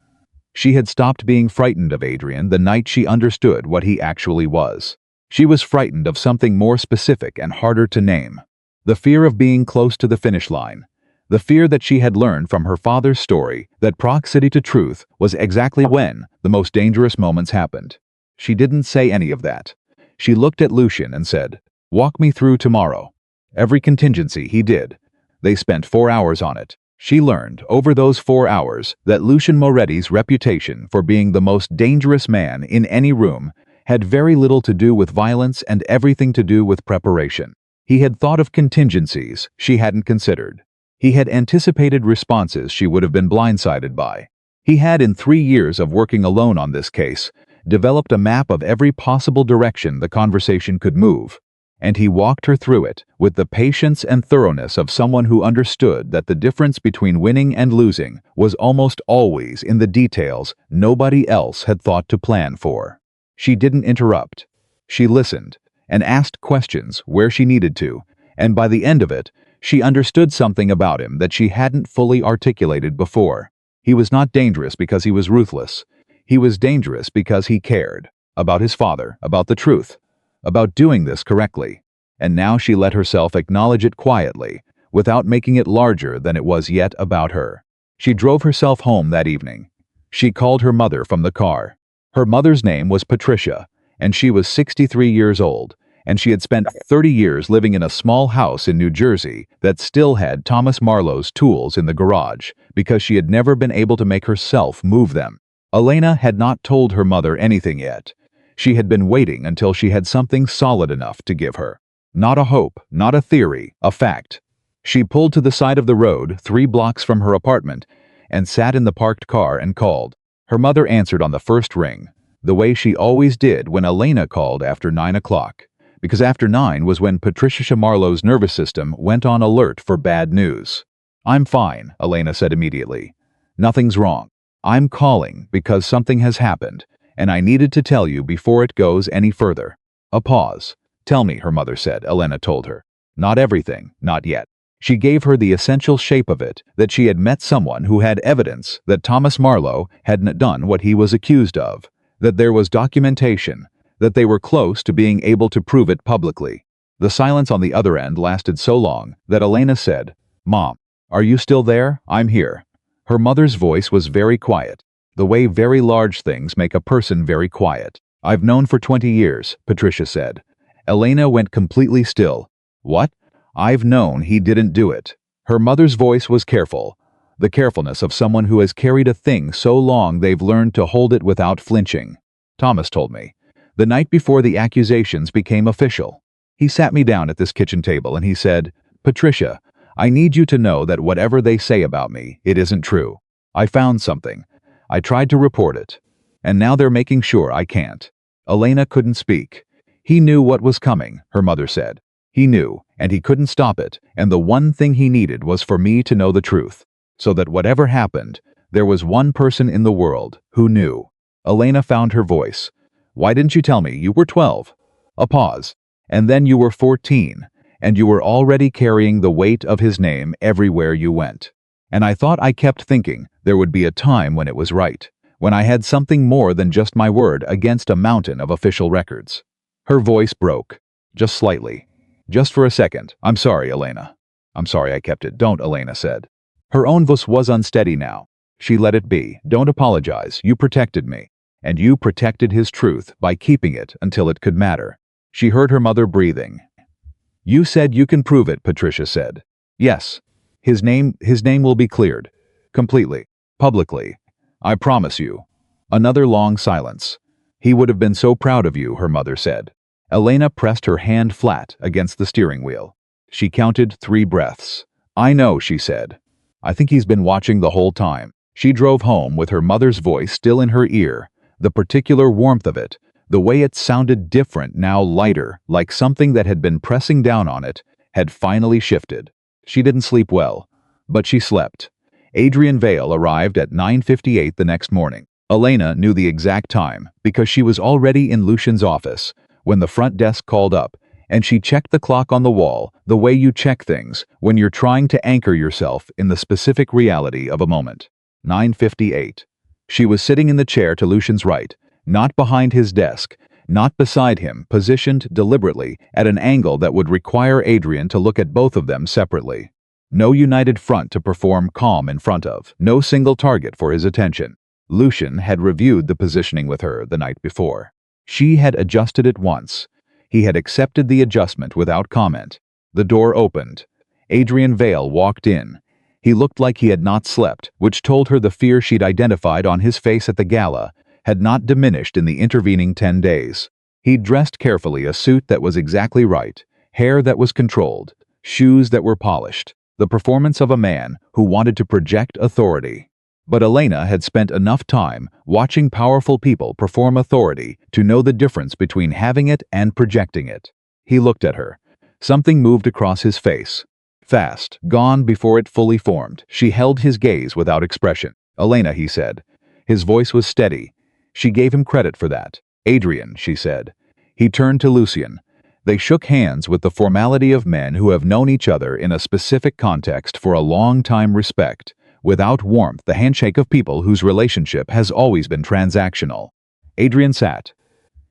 She had stopped being frightened of Adrian the night she understood what he actually was. She was frightened of something more specific and harder to name. The fear of being close to the finish line. The fear that she had learned from her father's story that proximity to truth was exactly when the most dangerous moments happened. She didn't say any of that. She looked at Lucian and said, "Walk me through tomorrow." Every contingency he did. They spent 4 hours on it. She learned, over those 4 hours, that Lucian Moretti's reputation for being the most dangerous man in any room had very little to do with violence and everything to do with preparation. He had thought of contingencies she hadn't considered. He had anticipated responses she would have been blindsided by. He had, in 3 years of working alone on this case, developed a map of every possible direction the conversation could move, and he walked her through it with the patience and thoroughness of someone who understood that the difference between winning and losing was almost always in the details nobody else had thought to plan for. She didn't interrupt. She listened and asked questions where she needed to, and by the end of it, she understood something about him that she hadn't fully articulated before. He was not dangerous because he was ruthless. He was dangerous because he cared. About his father, about the truth, about doing this correctly. And now she let herself acknowledge it quietly, without making it larger than it was yet about her. She drove herself home that evening. She called her mother from the car. Her mother's name was Patricia, and she was 63 years old, and she had spent 30 years living in a small house in New Jersey that still had Thomas Marlowe's tools in the garage, because she had never been able to make herself move them. Elena had not told her mother anything yet. She had been waiting until she had something solid enough to give her. Not a hope, not a theory, a fact. She pulled to the side of the road 3 blocks from her apartment and sat in the parked car and called. Her mother answered on the first ring, the way she always did when Elena called after 9 o'clock, because after 9 was when Patricia Marlowe's nervous system went on alert for bad news. "I'm fine," Elena said immediately. "Nothing's wrong. I'm calling because something has happened, and I needed to tell you before it goes any further." A pause. "Tell me," her mother said, Elena told her. "Not everything, not yet." She gave her the essential shape of it, that she had met someone who had evidence that Thomas Marlowe hadn't done what he was accused of, that there was documentation, that they were close to being able to prove it publicly. The silence on the other end lasted so long that Elena said, "Mom, are you still there? I'm here." Her mother's voice was very quiet, the way very large things make a person very quiet. "I've known for 20 years, Patricia said. Elena went completely still. "What? I've known he didn't do it." Her mother's voice was careful, the carefulness of someone who has carried a thing so long they've learned to hold it without flinching. "Thomas told me, the night before the accusations became official. He sat me down at this kitchen table and he said, 'Patricia, I need you to know that whatever they say about me, it isn't true. I found something. I tried to report it. And now they're making sure I can't.'" Elena couldn't speak. "He knew what was coming," her mother said. "He knew, and he couldn't stop it, and the one thing he needed was for me to know the truth, so that whatever happened, there was one person in the world who knew." Elena found her voice. "Why didn't you tell me you were 12? A pause. "And then you were 14, and you were already carrying the weight of his name everywhere you went. And I thought I kept thinking there would be a time when it was right, when I had something more than just my word against a mountain of official records." Her voice broke, just slightly. "Just for a second. I'm sorry, Elena." "I'm sorry I kept it. Don't," Elena said. Her own voice was unsteady now. She let it be. "Don't apologize. You protected me. And you protected his truth by keeping it until it could matter." She heard her mother breathing. "You said you can prove it," Patricia said. "Yes. His name will be cleared. Completely. Publicly. I promise you." Another long silence. "He would have been so proud of you," her mother said. Elena pressed her hand flat against the steering wheel. She counted 3 breaths. "I know," she said. "I think he's been watching the whole time." She drove home with her mother's voice still in her ear, the particular warmth of it, the way it sounded different now, lighter, like something that had been pressing down on it, had finally shifted. She didn't sleep well, but she slept. Adrian Vale arrived at 9:58 the next morning. Elena knew the exact time because she was already in Lucian's office when the front desk called up, and she checked the clock on the wall the way you check things when you're trying to anchor yourself in the specific reality of a moment. 9:58. She was sitting in the chair to Lucian's right, not behind his desk, not beside him, positioned deliberately at an angle that would require Adrian to look at both of them separately. No united front to perform calm in front of, no single target for his attention. Lucian had reviewed the positioning with her the night before. She had adjusted it once. He had accepted the adjustment without comment. The door opened. Adrian Vale walked in. He looked like he had not slept, which told her the fear she'd identified on his face at the gala had not diminished in the intervening 10 days. He'd dressed carefully, a suit that was exactly right, hair that was controlled, shoes that were polished, the performance of a man who wanted to project authority. But Elena had spent enough time watching powerful people perform authority to know the difference between having it and projecting it. He looked at her. Something moved across his face. Fast, gone before it fully formed. She held his gaze without expression. "Elena," he said. His voice was steady. She gave him credit for that. "Adrian," she said. He turned to Lucian. They shook hands with the formality of men who have known each other in a specific context for a long time. Respect. Without warmth, the handshake of people whose relationship has always been transactional. Adrian sat.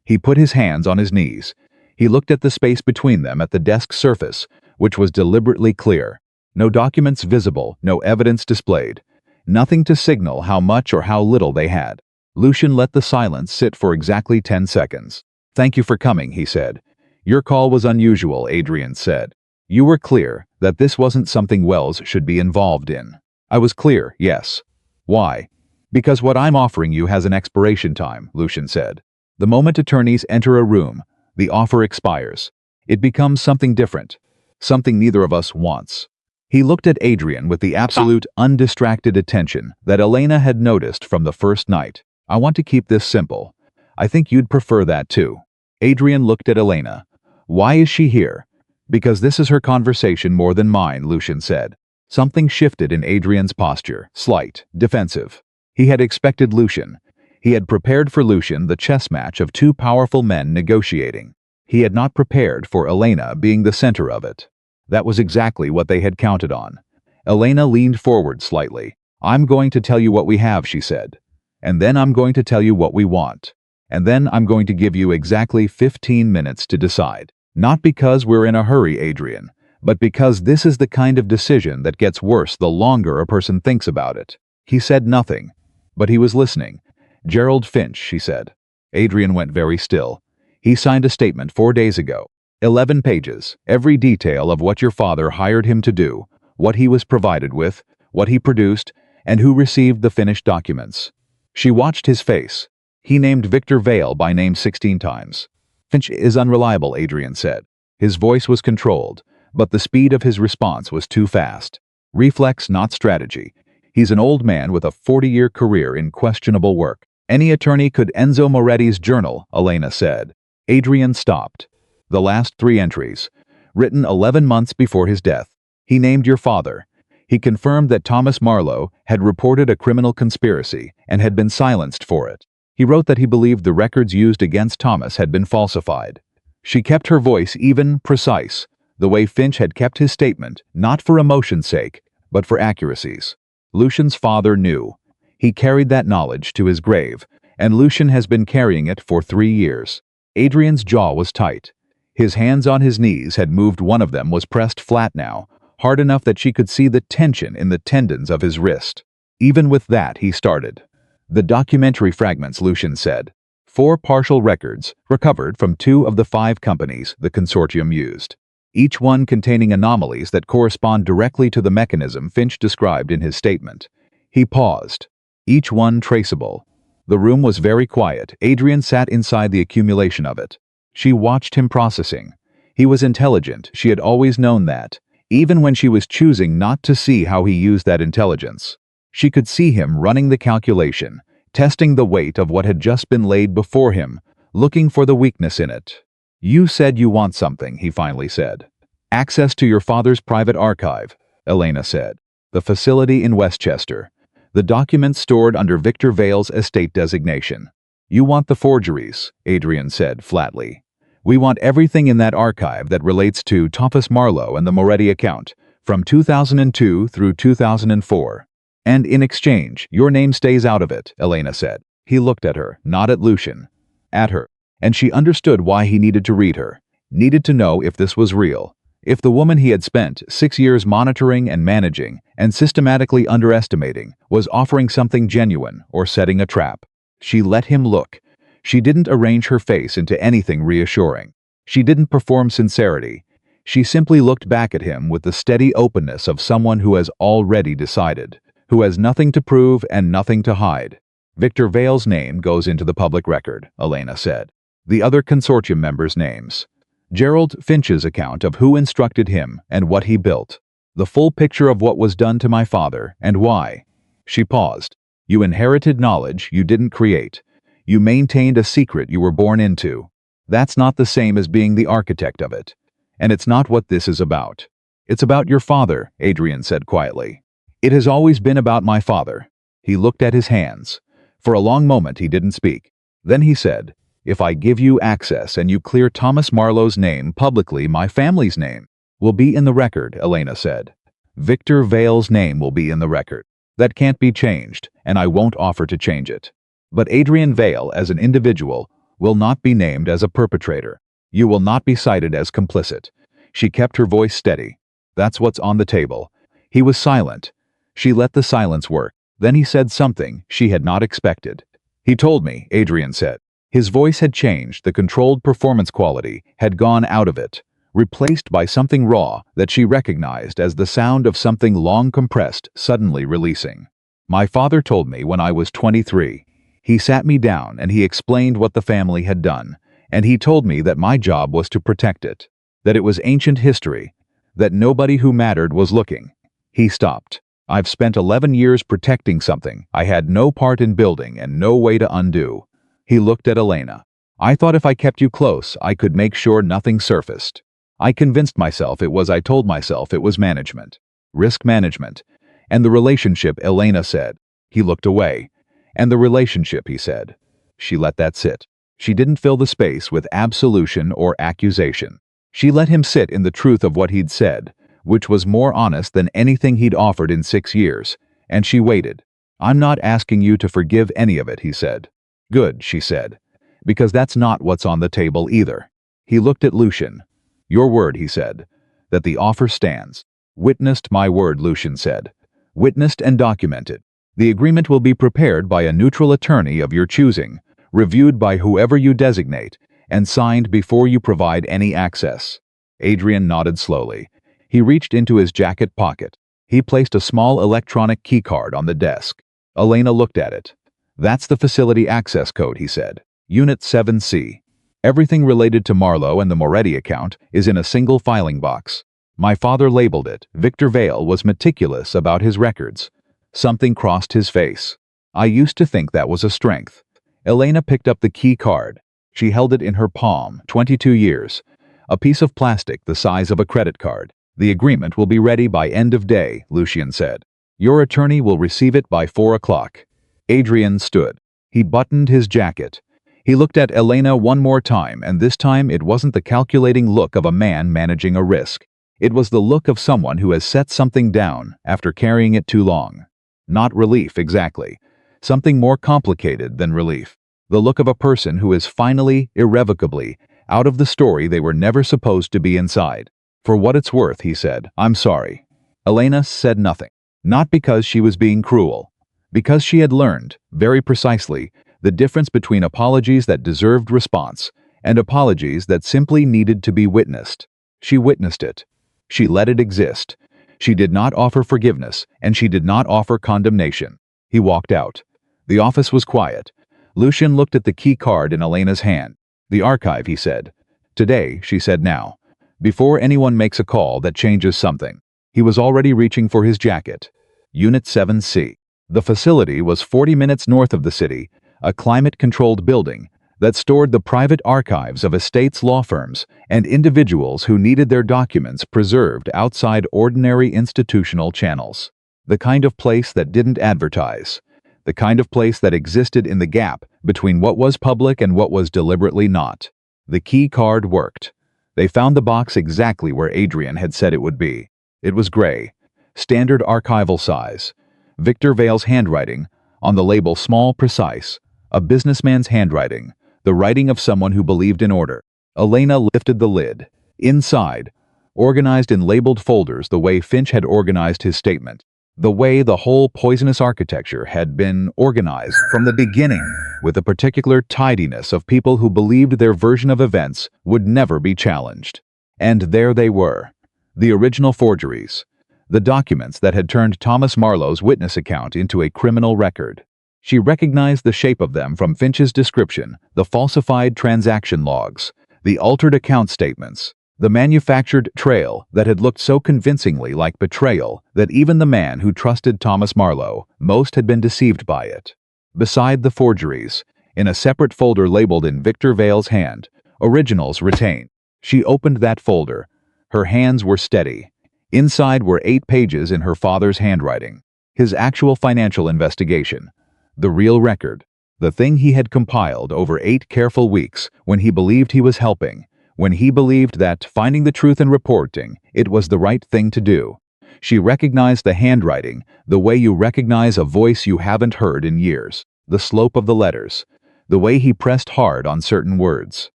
He put his hands on his knees. He looked at the space between them, at the desk surface, which was deliberately clear. No documents visible, no evidence displayed. Nothing to signal how much or how little they had. Lucian let the silence sit for exactly 10 seconds. "Thank you for coming," he said. "Your call was unusual," Adrian said. "You were clear that this wasn't something Wells should be involved in." "I was clear, yes." "Why?" "Because what I'm offering you has an expiration time," Lucian said. "The moment attorneys enter a room, the offer expires. It becomes something different, something neither of us wants." He looked at Adrian with the absolute, undistracted attention that Elena had noticed from the first night. "I want to keep this simple. I think you'd prefer that too." Adrian looked at Elena. "Why is she here?" "Because this is her conversation more than mine," Lucian said. Something shifted in Adrian's posture, slight, defensive. He had expected Lucian. He had prepared for Lucian the chess match of 2 powerful men negotiating. He had not prepared for Elena being the center of it. That was exactly what they had counted on. Elena leaned forward slightly. "I'm going to tell you what we have," she said. "And then I'm going to tell you what we want. And then I'm going to give you exactly 15 minutes to decide. Not because we're in a hurry, Adrian, but because this is the kind of decision that gets worse the longer a person thinks about it." He said nothing, but he was listening. "Gerald Finch," she said. Adrian went very still. "He signed a statement 4 days ago. 11 pages, every detail of what your father hired him to do, what he was provided with, what he produced, and who received the finished documents." She watched his face. He named Victor Vale by name 16 times. "Finch is unreliable," Adrian said. His voice was controlled, but the speed of his response was too fast. Reflex, not strategy. "He's an old man with a 40-year career in questionable work. Any attorney could." "Enzo Moretti's journal," Elena said. Adrian stopped. "The last 3 entries. Written 11 months before his death. He named your father. He confirmed that Thomas Marlowe had reported a criminal conspiracy and had been silenced for it. He wrote that he believed the records used against Thomas had been falsified." She kept her voice even, precise, the way Finch had kept his statement, not for emotion's sake, but for accuracy's. "Lucian's father knew. He carried that knowledge to his grave, and Lucian has been carrying it for 3 years." Adrian's jaw was tight. His hands on his knees had moved. One of them was pressed flat now, hard enough that she could see the tension in the tendons of his wrist. "Even with that," he started. "The documentary fragments," Lucian said. 4 partial records, recovered from 2 of the 5 companies the consortium used. Each one containing anomalies that correspond directly to the mechanism Finch described in his statement. He paused. "Each one traceable." The room was very quiet. Adrian sat inside the accumulation of it. She watched him processing. He was intelligent, she had always known that, even when she was choosing not to see how he used that intelligence. She could see him running the calculation, testing the weight of what had just been laid before him, looking for the weakness in it. "You said you want something," he finally said. "Access to your father's private archive," Elena said. "The facility in Westchester. The documents stored under Victor Vale's estate designation." "You want the forgeries," Adrian said flatly. "We want everything in that archive that relates to Thomas Marlowe and the Moretti account, from 2002 through 2004. And in exchange, your name stays out of it," Elena said. He looked at her, not at Lucian. At her. And she understood why he needed to read her. Needed to know if this was real. If the woman he had spent 6 years monitoring and managing, and systematically underestimating, was offering something genuine or setting a trap. She let him look. She didn't arrange her face into anything reassuring. She didn't perform sincerity. She simply looked back at him with the steady openness of someone who has already decided, who has nothing to prove and nothing to hide. "Victor Vale's name goes into the public record," Elena said. "The other consortium members' names. Gerald Finch's account of who instructed him and what he built. The full picture of what was done to my father and why." She paused. "You inherited knowledge you didn't create. You maintained a secret you were born into. That's not the same as being the architect of it. And it's not what this is about." "It's about your father," Adrian said quietly. "It has always been about my father." He looked at his hands. For a long moment he didn't speak. Then he said, "If I give you access and you clear Thomas Marlowe's name publicly, my family's name will be in the record," Elena said. "Victor Vale's name will be in the record. That can't be changed, and I won't offer to change it. But Adrian Vale, as an individual, will not be named as a perpetrator. You will not be cited as complicit." She kept her voice steady. "That's what's on the table." He was silent. She let the silence work. Then he said something she had not expected. "He told me," Adrian said. His voice had changed, the controlled performance quality had gone out of it, replaced by something raw that she recognized as the sound of something long compressed suddenly releasing. "My father told me when I was 23. He sat me down and he explained what the family had done, and he told me that my job was to protect it, that it was ancient history, that nobody who mattered was looking." He stopped. "I've spent 11 years protecting something I had no part in building and no way to undo." He looked at Elena. "I thought if I kept you close, I could make sure nothing surfaced. I convinced myself it was I told myself it was management. Risk management. And the relationship," Elena said. He looked away. "And the relationship," he said. She let that sit. She didn't fill the space with absolution or accusation. She let him sit in the truth of what he'd said, which was more honest than anything he'd offered in 6 years, and she waited. "I'm not asking you to forgive any of it," he said. "Good," she said, "because that's not what's on the table either." He looked at Lucian. "Your word," he said, "that the offer stands." "Witnessed my word," Lucian said. "Witnessed and documented. The agreement will be prepared by a neutral attorney of your choosing, reviewed by whoever you designate, and signed before you provide any access." Adrian nodded slowly. He reached into his jacket pocket. He placed a small electronic keycard on the desk. Elena looked at it. "That's the facility access code," he said. "Unit 7C. Everything related to Marlowe and the Moretti account is in a single filing box. My father labeled it. Victor Vale was meticulous about his records." Something crossed his face. "I used to think that was a strength." Elena picked up the key card. She held it in her palm. 22 years. A piece of plastic the size of a credit card. "The agreement will be ready by end of day," Lucian said. "Your attorney will receive it by 4 o'clock." Adrian stood. He buttoned his jacket. He looked at Elena one more time, and this time it wasn't the calculating look of a man managing a risk. It was the look of someone who has set something down after carrying it too long. Not relief, exactly. Something more complicated than relief. The look of a person who is finally, irrevocably, out of the story they were never supposed to be inside. "For what it's worth," he said, "I'm sorry." Elena said nothing. Not because she was being cruel. Because she had learned, very precisely, the difference between apologies that deserved response and apologies that simply needed to be witnessed. She witnessed it. She let it exist. She did not offer forgiveness, and she did not offer condemnation. He walked out. The office was quiet. Lucian looked at the key card in Elena's hand. "The archive," he said. "Today," she said now. "Before anyone makes a call that changes something." He was already reaching for his jacket. Unit 7C. The facility was 40 minutes north of the city, a climate-controlled building that stored the private archives of estates, law firms, and individuals who needed their documents preserved outside ordinary institutional channels. The kind of place that didn't advertise. The kind of place that existed in the gap between what was public and what was deliberately not. The key card worked. They found the box exactly where Adrian had said it would be. It was gray. Standard archival size. Victor Vale's handwriting, on the label small, precise. A businessman's handwriting, the writing of someone who believed in order. Elena lifted the lid. Inside, organized in labeled folders the way Finch had organized his statement. The way the whole poisonous architecture had been organized from the beginning, with a particular tidiness of people who believed their version of events would never be challenged. And there they were. The original forgeries. The documents that had turned Thomas Marlowe's witness account into a criminal record. She recognized the shape of them from Finch's description, the falsified transaction logs, the altered account statements, the manufactured trail that had looked so convincingly like betrayal that even the man who trusted Thomas Marlowe most had been deceived by it. Beside the forgeries, in a separate folder labeled in Victor Vale's hand, originals retained. She opened that folder. Her hands were steady. Inside were 8 pages in her father's handwriting. His actual financial investigation. The real record. The thing he had compiled over 8 careful weeks when he believed he was helping, when he believed that, finding the truth and reporting, it was the right thing to do. She recognized the handwriting, the way you recognize a voice you haven't heard in years, the slope of the letters, the way he pressed hard on certain words.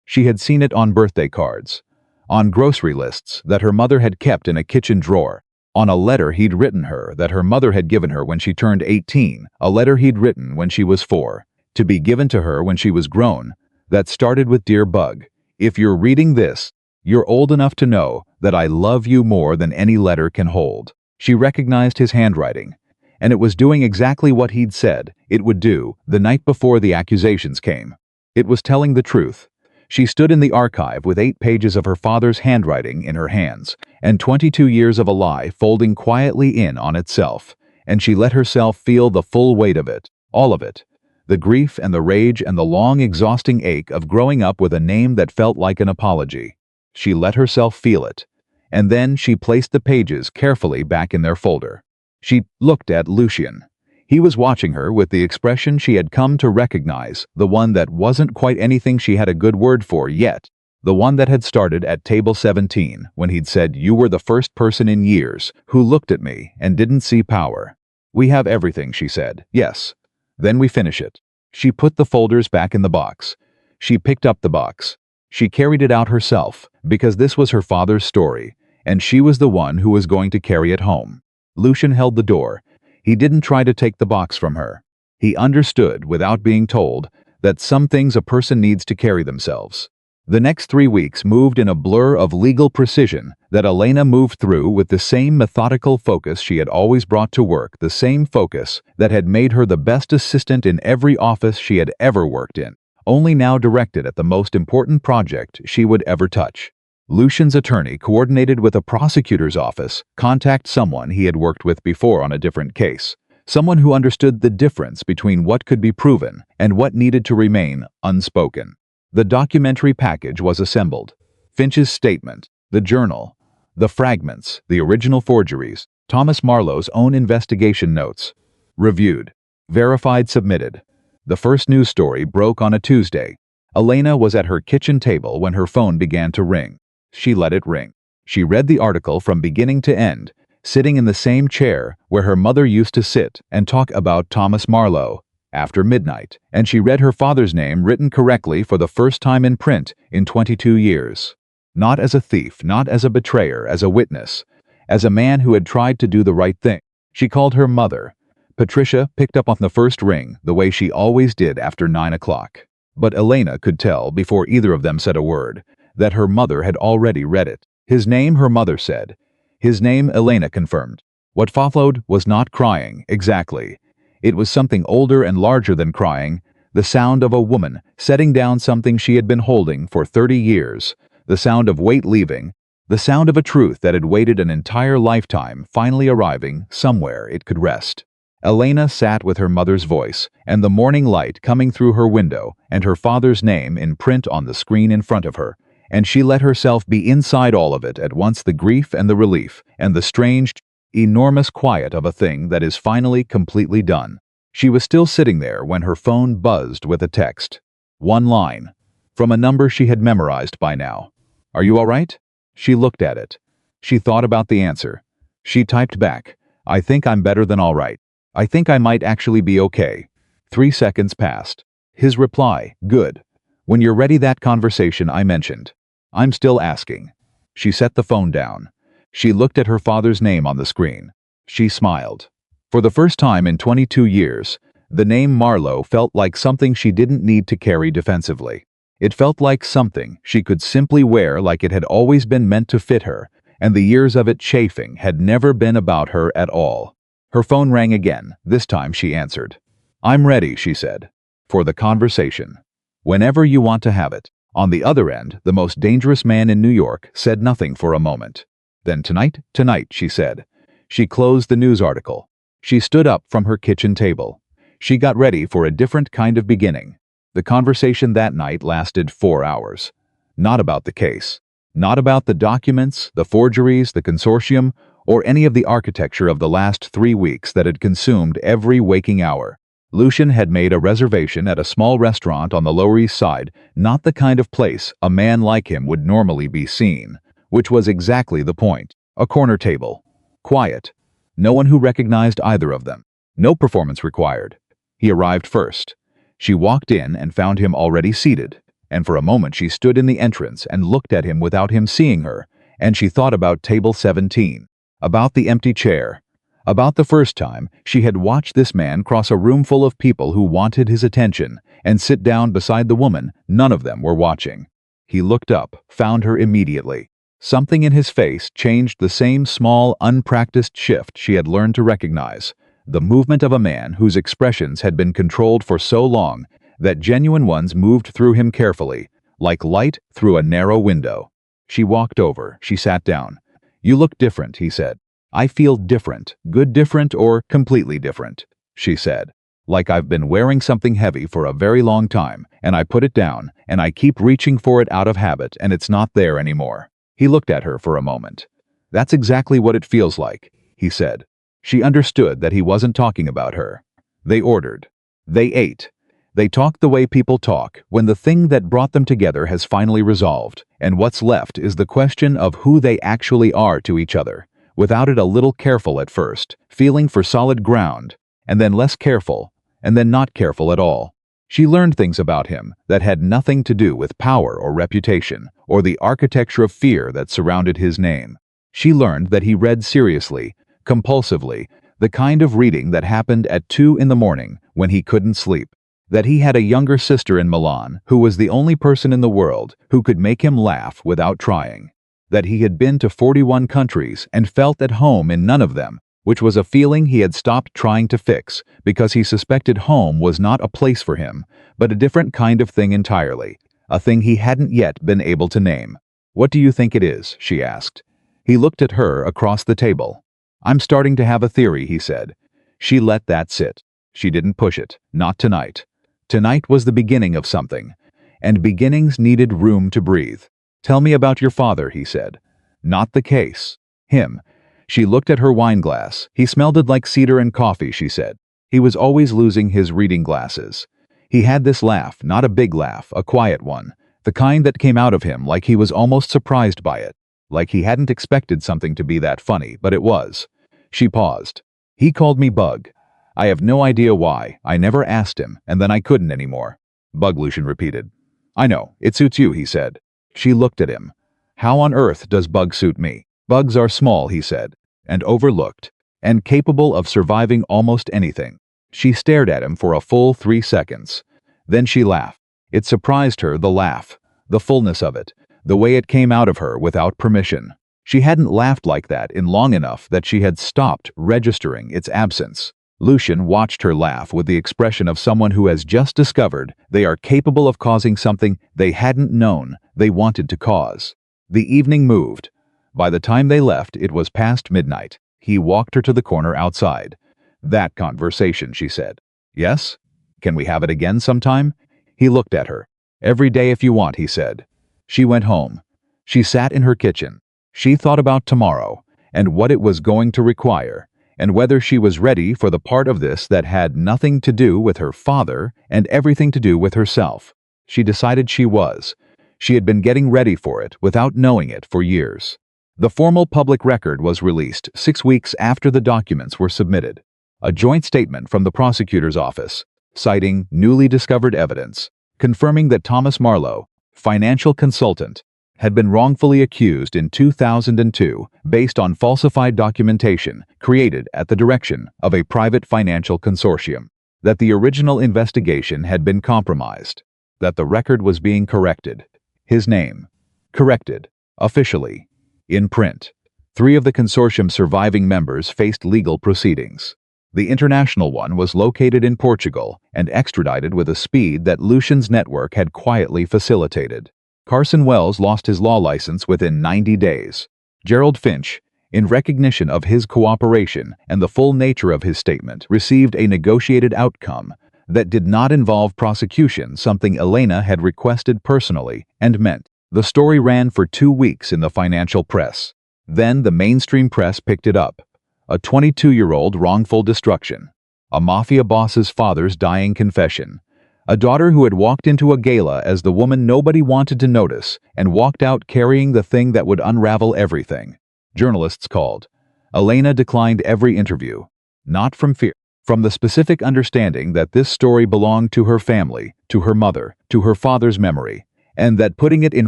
She had seen it on birthday cards, on grocery lists that her mother had kept in a kitchen drawer, on a letter he'd written her that her mother had given her when she turned 18, a letter he'd written when she was 4, to be given to her when she was grown, that started with "Dear Bug, if you're reading this, you're old enough to know that I love you more than any letter can hold." She recognized his handwriting, and it was doing exactly what he'd said it would do the night before the accusations came. It was telling the truth. She stood in the archive with 8 pages of her father's handwriting in her hands, and 22 years of a lie folding quietly in on itself, and she let herself feel the full weight of it, all of it. The grief and the rage and the long, exhausting ache of growing up with a name that felt like an apology. She let herself feel it, and then she placed the pages carefully back in their folder. She looked at Lucian. He was watching her with the expression she had come to recognize, the one that wasn't quite anything she had a good word for yet, The one that had started at table 17 when he'd said, "You were the first person in years who looked at me and didn't see power." "We have everything," she said. "Yes. Then we finish it." She put the folders back in the box. She picked up the box. She carried it out herself, because this was her father's story, and she was the one who was going to carry it home. Lucian held the door. He didn't try to take the box from her. He understood, without being told, that some things a person needs to carry themselves. The next 3 weeks moved in a blur of legal precision that Elena moved through with the same methodical focus she had always brought to work, the same focus that had made her the best assistant in every office she had ever worked in, only now directed at the most important project she would ever touch. Lucian's attorney coordinated with a prosecutor's office, contact someone he had worked with before on a different case, someone who understood the difference between what could be proven and what needed to remain unspoken. The documentary package was assembled. Finch's statement, the journal, the fragments, the original forgeries, Thomas Marlowe's own investigation notes. Reviewed. Verified, submitted. The first news story broke on a Tuesday. Elena was at her kitchen table when her phone began to ring. She let it ring. She read the article from beginning to end, sitting in the same chair where her mother used to sit and talk about Thomas Marlowe. After midnight, and she read her father's name written correctly for the first time in print in 22 years. Not as a thief, not as a betrayer, as a witness, as a man who had tried to do the right thing. She called her mother. Patricia picked up on the first ring the way she always did after 9 o'clock. But Elena could tell, before either of them said a word, that her mother had already read it. His name, her mother said. His name, Elena confirmed. What followed was not crying, exactly. It was something older and larger than crying, the sound of a woman setting down something she had been holding for 30 years, the sound of weight leaving, the sound of a truth that had waited an entire lifetime finally arriving somewhere it could rest. Elena sat with her mother's voice and the morning light coming through her window and her father's name in print on the screen in front of her, and she let herself be inside all of it at once, the grief and the relief and the strange, enormous quiet of a thing that is finally completely done. She was still sitting there when her phone buzzed with a text. One line. From a number she had memorized by now. "Are you all right?" She looked at it. She thought about the answer. She typed back, "I think I'm better than all right. I think I might actually be okay." 3 seconds passed. His reply, "Good. When you're ready, that conversation I mentioned. I'm still asking." She set the phone down. She looked at her father's name on the screen. She smiled. For the first time in 22 years, the name Marlowe felt like something she didn't need to carry defensively. It felt like something she could simply wear, like it had always been meant to fit her, and the years of it chafing had never been about her at all. Her phone rang again. This time she answered. "I'm ready," she said, "for the conversation. Whenever you want to have it." On the other end, the most dangerous man in New York said nothing for a moment. "Then tonight, she said. She closed the news article. She stood up from her kitchen table. She got ready for a different kind of beginning. The conversation that night lasted 4 hours. Not about the case. Not about the documents, the forgeries, the consortium, or any of the architecture of the last 3 weeks that had consumed every waking hour. Lucian had made a reservation at a small restaurant on the Lower East Side, not the kind of place a man like him would normally be seen. Which was exactly the point. A corner table. Quiet. No one who recognized either of them. No performance required. He arrived first. She walked in and found him already seated, and for a moment she stood in the entrance and looked at him without him seeing her, and she thought about table 17, about the empty chair, about the first time she had watched this man cross a room full of people who wanted his attention and sit down beside the woman none of them were watching. He looked up, found her immediately. Something in his face changed, the same small, unpracticed shift she had learned to recognize, the movement of a man whose expressions had been controlled for so long that genuine ones moved through him carefully, like light through a narrow window. She walked over, she sat down. "You look different," he said. "I feel different, good different or completely different," she said. "Like I've been wearing something heavy for a very long time, and I put it down, and I keep reaching for it out of habit, and it's not there anymore." He looked at her for a moment. "That's exactly what it feels like," he said. She understood that he wasn't talking about her. They ordered. They ate. They talk the way people talk when the thing that brought them together has finally resolved, and what's left is the question of who they actually are to each other. Without it, a little careful at first, feeling for solid ground, and then less careful, and then not careful at all. She learned things about him that had nothing to do with power or reputation, or the architecture of fear that surrounded his name. She learned that he read seriously, compulsively, the kind of reading that happened at 2 in the morning when he couldn't sleep. That he had a younger sister in Milan who was the only person in the world who could make him laugh without trying. That he had been to 41 countries and felt at home in none of them, which was a feeling he had stopped trying to fix because he suspected home was not a place for him, but a different kind of thing entirely, a thing he hadn't yet been able to name. "What do you think it is?" she asked. He looked at her across the table. "I'm starting to have a theory," he said. She let that sit. She didn't push it, not tonight. Tonight was the beginning of something, and beginnings needed room to breathe. "Tell me about your father," he said. "Not the case. Him." She looked at her wine glass. "He smelled like cedar and coffee," she said. "He was always losing his reading glasses. He had this laugh, not a big laugh, a quiet one, the kind that came out of him like he was almost surprised by it, like he hadn't expected something to be that funny, but it was." She paused. "He called me Bug. I have no idea why. I never asked him, and then I couldn't anymore." "Bug," Lucian repeated. "I know. It suits you," he said. She looked at him. "How on earth does Bug suit me?" "Bugs are small," he said, "and overlooked, and capable of surviving almost anything." She stared at him for a full 3 seconds. Then she laughed. It surprised her, the laugh, the fullness of it, the way it came out of her without permission. She hadn't laughed like that in long enough that she had stopped registering its absence. Lucian watched her laugh with the expression of someone who has just discovered they are capable of causing something they hadn't known they wanted to cause. The evening moved. By the time they left, it was past midnight. He walked her to the corner outside. "That conversation," she said. "Yes? Can we have it again sometime?" He looked at her. "Every day if you want," he said. She went home. She sat in her kitchen. She thought about tomorrow, and what it was going to require, and whether she was ready for the part of this that had nothing to do with her father and everything to do with herself. She decided she was. She had been getting ready for it without knowing it for years. The formal public record was released 6 weeks after the documents were submitted. A joint statement from the prosecutor's office, citing newly discovered evidence, confirming that Thomas Marlowe, financial consultant, had been wrongfully accused in 2002 based on falsified documentation created at the direction of a private financial consortium, that the original investigation had been compromised, that the record was being corrected. His name. Corrected. Officially. In print. 3 of the consortium's surviving members faced legal proceedings. The international one was located in Portugal and extradited with a speed that Lucian's network had quietly facilitated. Carson Wells lost his law license within 90 days. Gerald Finch, in recognition of his cooperation and the full nature of his statement, received a negotiated outcome that did not involve prosecution, something Elena had requested personally and meant. The story ran for 2 weeks in the financial press. Then the mainstream press picked it up. A 22-year-old wrongful destruction. A mafia boss's father's dying confession. A daughter who had walked into a gala as the woman nobody wanted to notice and walked out carrying the thing that would unravel everything. Journalists called. Elena declined every interview. Not from fear. From the specific understanding that this story belonged to her family, to her mother, to her father's memory, and that putting it in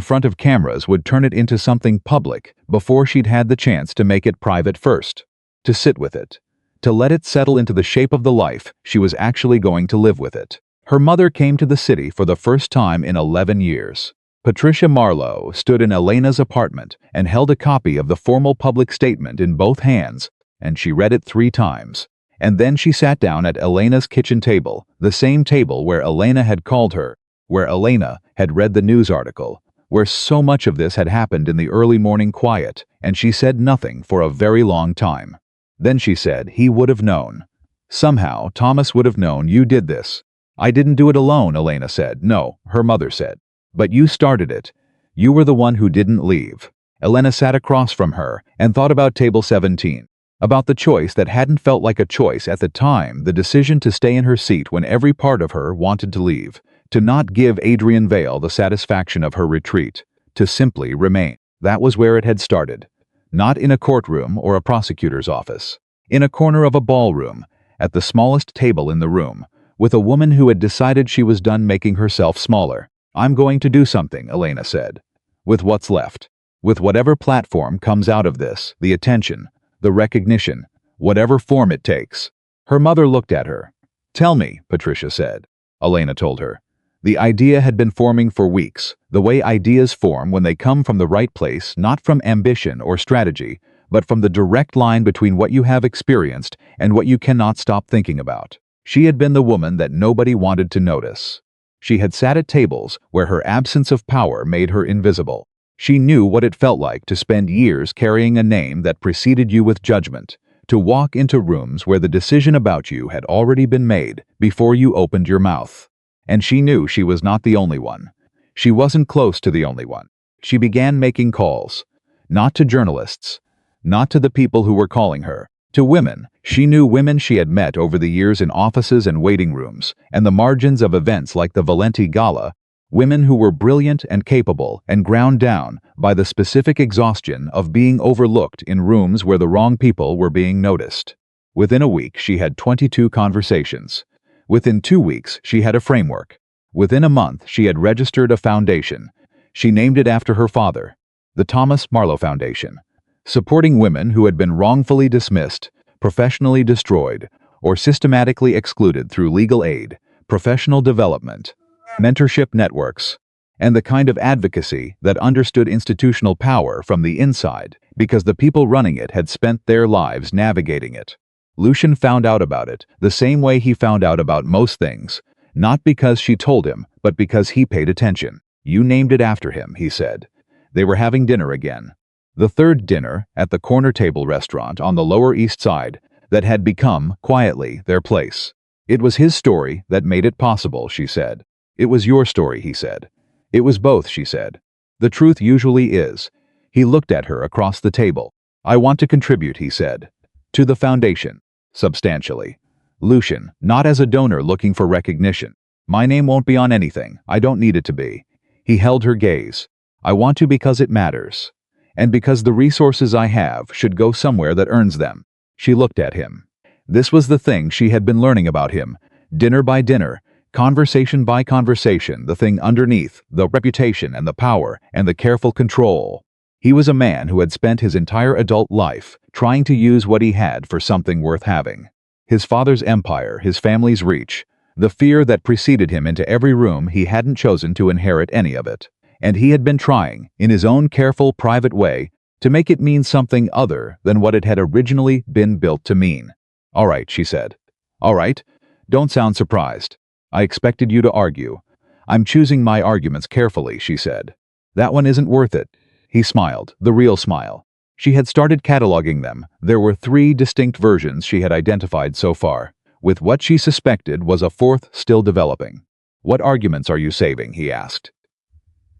front of cameras would turn it into something public before she'd had the chance to make it private first. To sit with it. To let it settle into the shape of the life she was actually going to live with it. Her mother came to the city for the first time in 11 years. Patricia Marlowe stood in Elena's apartment and held a copy of the formal public statement in both hands, and she read it 3 times. And then she sat down at Elena's kitchen table, the same table where Elena had called her, where Elena had read the news article, where so much of this had happened in the early morning quiet, and she said nothing for a very long time. Then she said he would have known. Somehow, Thomas would have known you did this. "I didn't do it alone," Elena said. "No," her mother said. "But you started it. You were the one who didn't leave." Elena sat across from her and thought about table 17. About the choice that hadn't felt like a choice at the time, the decision to stay in her seat when every part of her wanted to leave, to not give Adrian Vale the satisfaction of her retreat, to simply remain. That was where it had started. Not in a courtroom or a prosecutor's office. In a corner of a ballroom, at the smallest table in the room, with a woman who had decided she was done making herself smaller. "I'm going to do something," Elena said. "With what's left. With whatever platform comes out of this, the attention, the recognition, whatever form it takes." Her mother looked at her. "Tell me," Patricia said. Elena told her. The idea had been forming for weeks, the way ideas form when they come from the right place, not from ambition or strategy, but from the direct line between what you have experienced and what you cannot stop thinking about. She had been the woman that nobody wanted to notice. She had sat at tables where her absence of power made her invisible. She knew what it felt like to spend years carrying a name that preceded you with judgment, to walk into rooms where the decision about you had already been made before you opened your mouth. And she knew she was not the only one. She wasn't close to the only one. She began making calls. Not to journalists. Not to the people who were calling her. To women. She knew women she had met over the years in offices and waiting rooms, and the margins of events like the Valenti Gala, women who were brilliant and capable and ground down by the specific exhaustion of being overlooked in rooms where the wrong people were being noticed. Within a week, she had 22 conversations. Within 2 weeks, she had a framework. Within a month, she had registered a foundation. She named it after her father, the Thomas Marlowe Foundation, supporting women who had been wrongfully dismissed, professionally destroyed, or systematically excluded through legal aid, professional development, mentorship networks, and the kind of advocacy that understood institutional power from the inside because the people running it had spent their lives navigating it. Lucian found out about it the same way he found out about most things, not because she told him, but because he paid attention. "You named it after him," he said. They were having dinner again. The third dinner at the corner table restaurant on the Lower East Side that had become, quietly, their place. "It was his story that made it possible," she said. "It was your story," he said. "It was both," she said. "The truth usually is." He looked at her across the table. "I want to contribute," he said. "To the foundation. Substantially. Lucian, not as a donor looking for recognition. My name won't be on anything. I don't need it to be." He held her gaze. "I want to because it matters. And because the resources I have should go somewhere that earns them." She looked at him. This was the thing she had been learning about him, dinner by dinner, conversation by conversation, the thing underneath, the reputation and the power and the careful control. He was a man who had spent his entire adult life trying to use what he had for something worth having. His father's empire, his family's reach, the fear that preceded him into every room he hadn't chosen to inherit any of it. And he had been trying, in his own careful, private way, to make it mean something other than what it had originally been built to mean. "All right," she said. "All right. Don't sound surprised. I expected you to argue. I'm choosing my arguments carefully," she said. "That one isn't worth it." He smiled, the real smile. She had started cataloging them. There were 3 distinct versions she had identified so far, with what she suspected was a 4th still developing. "What arguments are you saving?" he asked.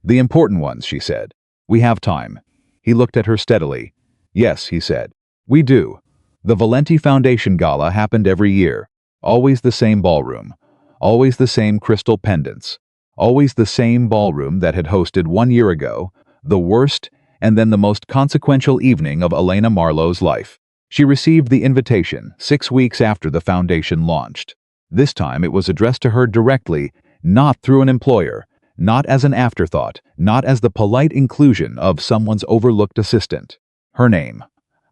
"The important ones," she said. "We have time." He looked at her steadily. "Yes," he said. "We do. The Valenti Foundation Gala happened every year. Always the same ballroom. Always the same crystal pendants. Always the same ballroom that had hosted 1 year ago the worst and then the most consequential evening of Elena Marlowe's life. She received the invitation 6 weeks after the foundation launched. This time it was addressed to her directly, not through an employer, not as an afterthought, not as the polite inclusion of someone's overlooked assistant. Her name.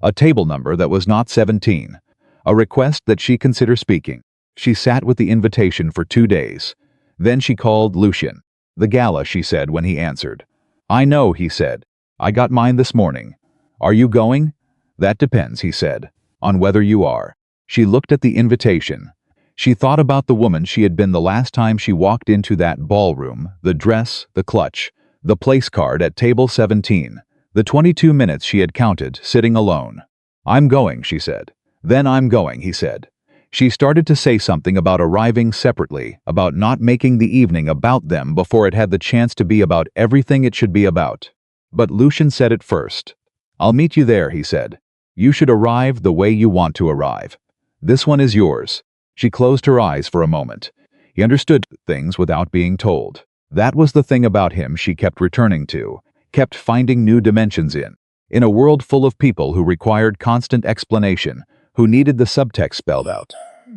A table number that was not 17. A request that she consider speaking. She sat with the invitation for 2 days. Then she called Lucian. "The gala," she said when he answered. "I know," he said. "I got mine this morning." "Are you going?" "That depends," he said, "on whether you are." She looked at the invitation. She thought about the woman she had been the last time she walked into that ballroom, the dress, the clutch, the place card at table 17, the 22 minutes she had counted, sitting alone. "I'm going," she said. "Then I'm going," he said. She started to say something about arriving separately, about not making the evening about them before it had the chance to be about everything it should be about. But Lucian said it first. "I'll meet you there," he said. You should arrive the way you want to arrive. This one is yours. She closed her eyes for a moment. He understood things without being told. That was the thing about him she kept returning to, kept finding new dimensions in. In a world full of people who required constant explanation, who needed the subtext spelled out,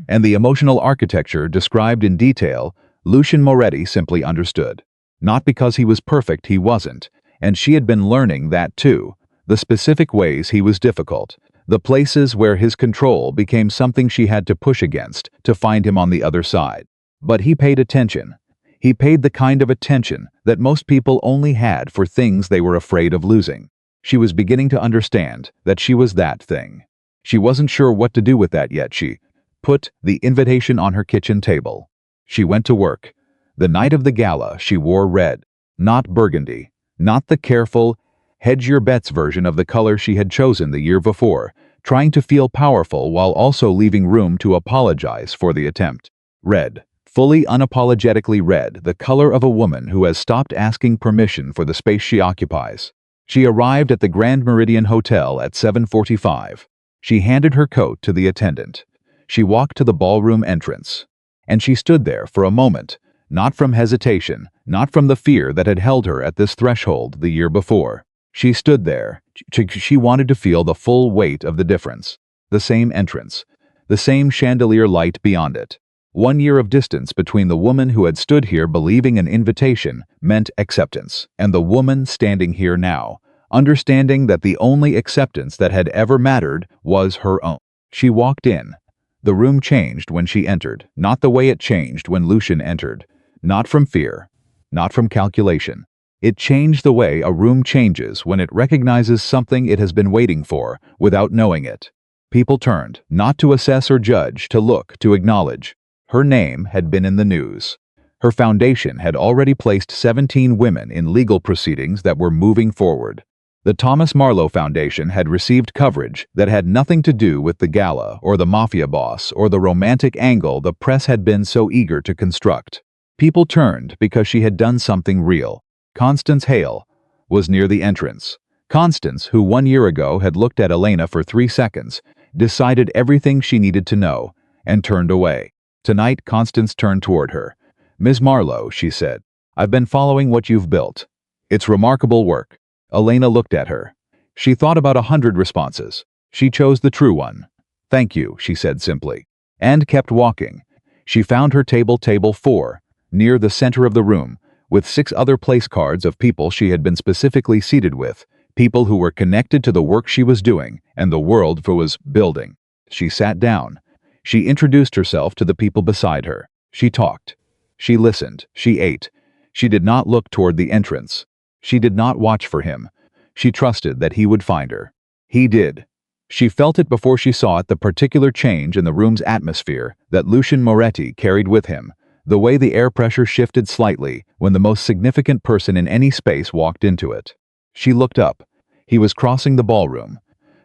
and the emotional architecture described in detail, Lucian Moretti simply understood. Not because he was perfect, he wasn't, and she had been learning that too. The specific ways he was difficult, the places where his control became something she had to push against to find him on the other side. But he paid attention. He paid the kind of attention that most people only had for things they were afraid of losing. She was beginning to understand that she was that thing. She wasn't sure what to do with that yet. She put the invitation on her kitchen table. She went to work. The night of the gala, she wore red, not burgundy, not the careful, hedge-your-bets version of the color she had chosen the year before, trying to feel powerful while also leaving room to apologize for the attempt. Red, fully unapologetically red, the color of a woman who has stopped asking permission for the space she occupies. She arrived at the Grand Meridian Hotel at 7:45. She handed her coat to the attendant. She walked to the ballroom entrance. And she stood there for a moment, not from hesitation, not from the fear that had held her at this threshold the year before. She stood there. She wanted to feel the full weight of the difference. The same entrance. The same chandelier light beyond it. 1 year of distance between the woman who had stood here believing an invitation meant acceptance, and the woman standing here now, understanding that the only acceptance that had ever mattered was her own. She walked in. The room changed when she entered, not the way it changed when Lucian entered. Not from fear, not from calculation. It changed the way a room changes when it recognizes something it has been waiting for without knowing it. People turned, not to assess or judge, to look, to acknowledge. Her name had been in the news. Her foundation had already placed 17 women in legal proceedings that were moving forward. The Thomas Marlowe Foundation had received coverage that had nothing to do with the gala or the Mafia boss or the romantic angle the press had been so eager to construct. People turned because she had done something real. Constance Hale was near the entrance. Constance, who 1 year ago had looked at Elena for 3 seconds, decided everything she needed to know, and turned away. Tonight, Constance turned toward her. "Ms. Marlowe," she said, "I've been following what you've built. It's remarkable work." Elena looked at her. She thought about 100 responses. She chose the true one. "Thank you," she said simply, and kept walking. She found her table 4, near the center of the room, with 6 other place cards of people she had been specifically seated with, people who were connected to the work she was doing and the world she was building. She sat down. She introduced herself to the people beside her. She talked. She listened. She ate. She did not look toward the entrance. She did not watch for him. She trusted that he would find her. He did. She felt it before she saw it, the particular change in the room's atmosphere that Lucian Moretti carried with him, the way the air pressure shifted slightly when the most significant person in any space walked into it. She looked up. He was crossing the ballroom.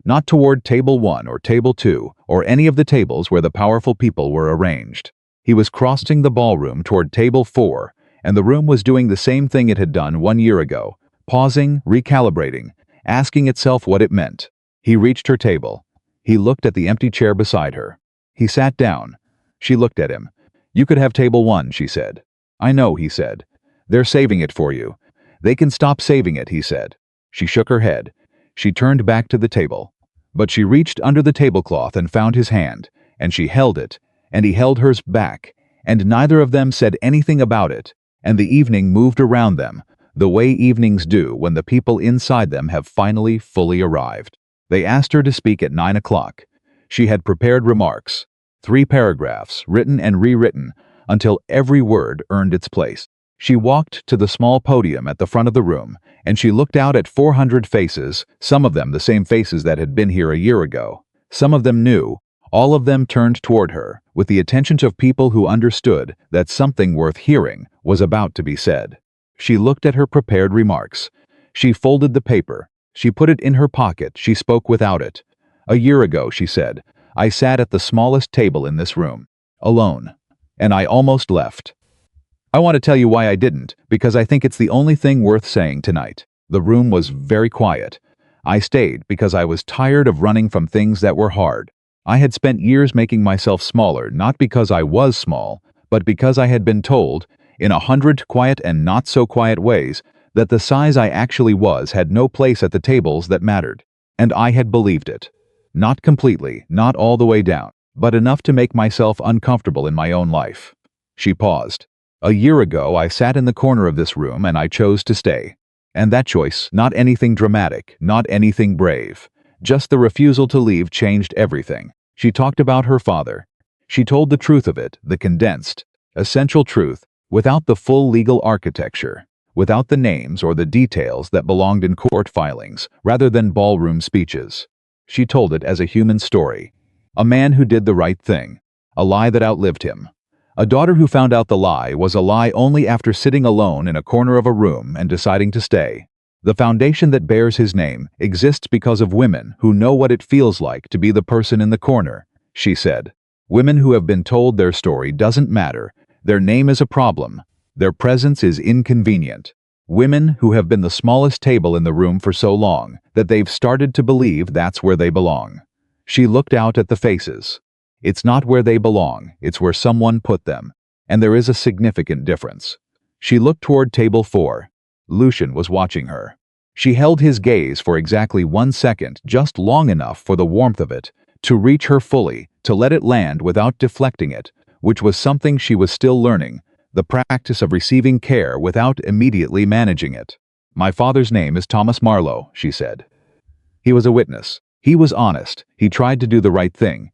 Not toward table 1 or table 2 or any of the tables where the powerful people were arranged. He was crossing the ballroom toward table 4, and the room was doing the same thing it had done 1 year ago, pausing, recalibrating, asking itself what it meant. He reached her table. He looked at the empty chair beside her. He sat down. She looked at him. "You could have table 1, she said. "I know," he said. "They're saving it for you." "They can stop saving it," he said. She shook her head. She turned back to the table. But she reached under the tablecloth and found his hand, and she held it, and he held hers back, and neither of them said anything about it, and the evening moved around them, the way evenings do when the people inside them have finally fully arrived. They asked her to speak at 9 o'clock. She had prepared remarks, 3 paragraphs, written and rewritten, until every word earned its place. She walked to the small podium at the front of the room, and she looked out at 400 faces, some of them the same faces that had been here a year ago. Some of them new, all of them turned toward her, with the attention of people who understood that something worth hearing was about to be said. She looked at her prepared remarks. She folded the paper. She put it in her pocket. She spoke without it. "A year ago," she said, "I sat at the smallest table in this room, alone, and I almost left. I want to tell you why I didn't, because I think it's the only thing worth saying tonight." The room was very quiet. I stayed because I was tired of running from things that were hard. I had spent years making myself smaller, not because I was small, but because I had been told, in 100 quiet and not so quiet ways, that the size I actually was had no place at the tables that mattered. And I had believed it. Not completely, not all the way down, but enough to make myself uncomfortable in my own life. She paused. A year ago, I sat in the corner of this room and I chose to stay. And that choice, not anything dramatic, not anything brave, just the refusal to leave changed everything. She talked about her father. She told the truth of it, the condensed, essential truth, without the full legal architecture, without the names or the details that belonged in court filings, rather than ballroom speeches. She told it as a human story. A man who did the right thing. A lie that outlived him. A daughter who found out the lie was a lie only after sitting alone in a corner of a room and deciding to stay. The foundation that bears his name exists because of women who know what it feels like to be the person in the corner, she said. Women who have been told their story doesn't matter, their name is a problem, their presence is inconvenient. Women who have been the smallest table in the room for so long that they've started to believe that's where they belong. She looked out at the faces. It's not where they belong, it's where someone put them. And there is a significant difference. She looked toward table 4. Lucian was watching her. She held his gaze for exactly 1 second, just long enough for the warmth of it to reach her fully, to let it land without deflecting it, which was something she was still learning, the practice of receiving care without immediately managing it. My father's name is Thomas Marlowe, she said. He was a witness. He was honest. He tried to do the right thing.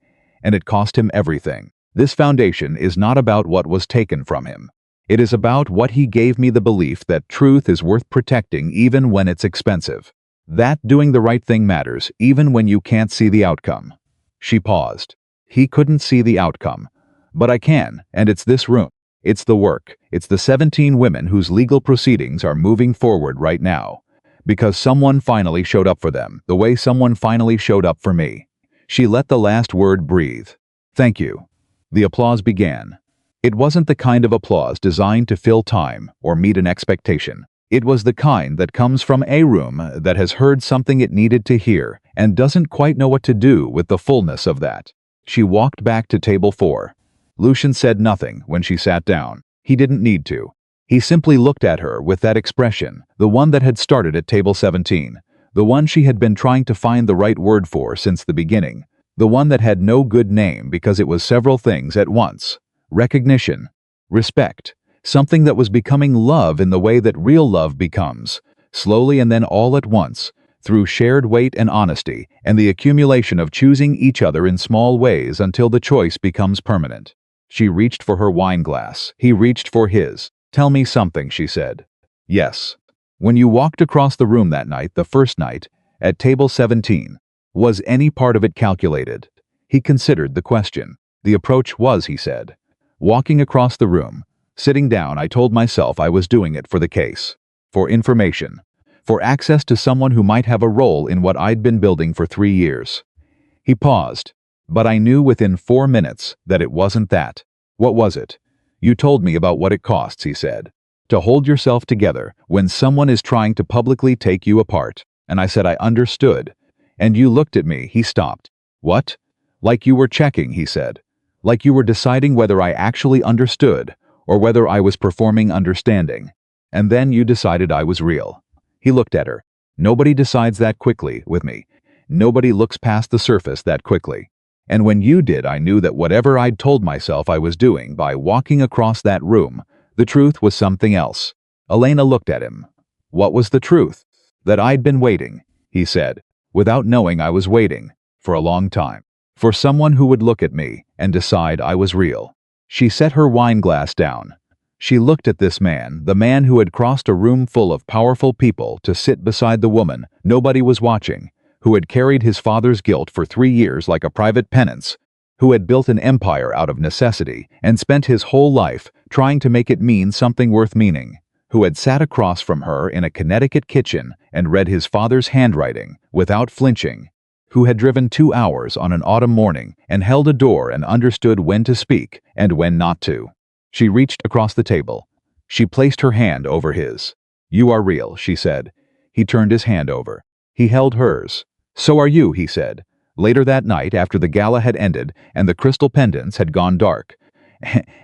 And it cost him everything. This foundation is not about what was taken from him. It is about what he gave me, the belief that truth is worth protecting even when it's expensive. That doing the right thing matters even when you can't see the outcome. She paused. He couldn't see the outcome. But I can, and it's this room. It's the work. It's the 17 women whose legal proceedings are moving forward right now. Because someone finally showed up for them, the way someone finally showed up for me. She let the last word breathe. Thank you. The applause began. It wasn't the kind of applause designed to fill time or meet an expectation. It was the kind that comes from a room that has heard something it needed to hear and doesn't quite know what to do with the fullness of that. She walked back to table 4. Lucian said nothing when she sat down. He didn't need to. He simply looked at her with that expression, the one that had started at table 17. The one she had been trying to find the right word for since the beginning. The one that had no good name because it was several things at once. Recognition. Respect. Something that was becoming love in the way that real love becomes. Slowly and then all at once. Through shared weight and honesty, and the accumulation of choosing each other in small ways until the choice becomes permanent. She reached for her wine glass. He reached for his. Tell me something, she said. Yes. When you walked across the room that night, the first night, at table 17, was any part of it calculated? He considered the question. The approach was, he said. Walking across the room, sitting down, I told myself I was doing it for the case. For information. For access to someone who might have a role in what I'd been building for 3 years. He paused. But I knew within 4 minutes that it wasn't that. What was it? You told me about what it costs, he said. To hold yourself together when someone is trying to publicly take you apart. And I said I understood. And you looked at me, he stopped. What? Like you were checking, he said. Like you were deciding whether I actually understood, or whether I was performing understanding. And then you decided I was real. He looked at her. Nobody decides that quickly with me. Nobody looks past the surface that quickly. And when you did, I knew that whatever I'd told myself I was doing by walking across that room, the truth was something else. Elena looked at him. What was the truth? That I'd been waiting, he said, without knowing I was waiting, for a long time. For someone who would look at me and decide I was real. She set her wine glass down. She looked at this man, the man who had crossed a room full of powerful people to sit beside the woman nobody was watching, who had carried his father's guilt for 3 years like a private penance, who had built an empire out of necessity and spent his whole life trying to make it mean something worth meaning, who had sat across from her in a Connecticut kitchen and read his father's handwriting without flinching, who had driven 2 hours on an autumn morning and held a door and understood when to speak and when not to. She reached across the table. She placed her hand over his. You are real, she said. He turned his hand over. He held hers. "So are you," he said. Later that night, after the gala had ended and the crystal pendants had gone dark,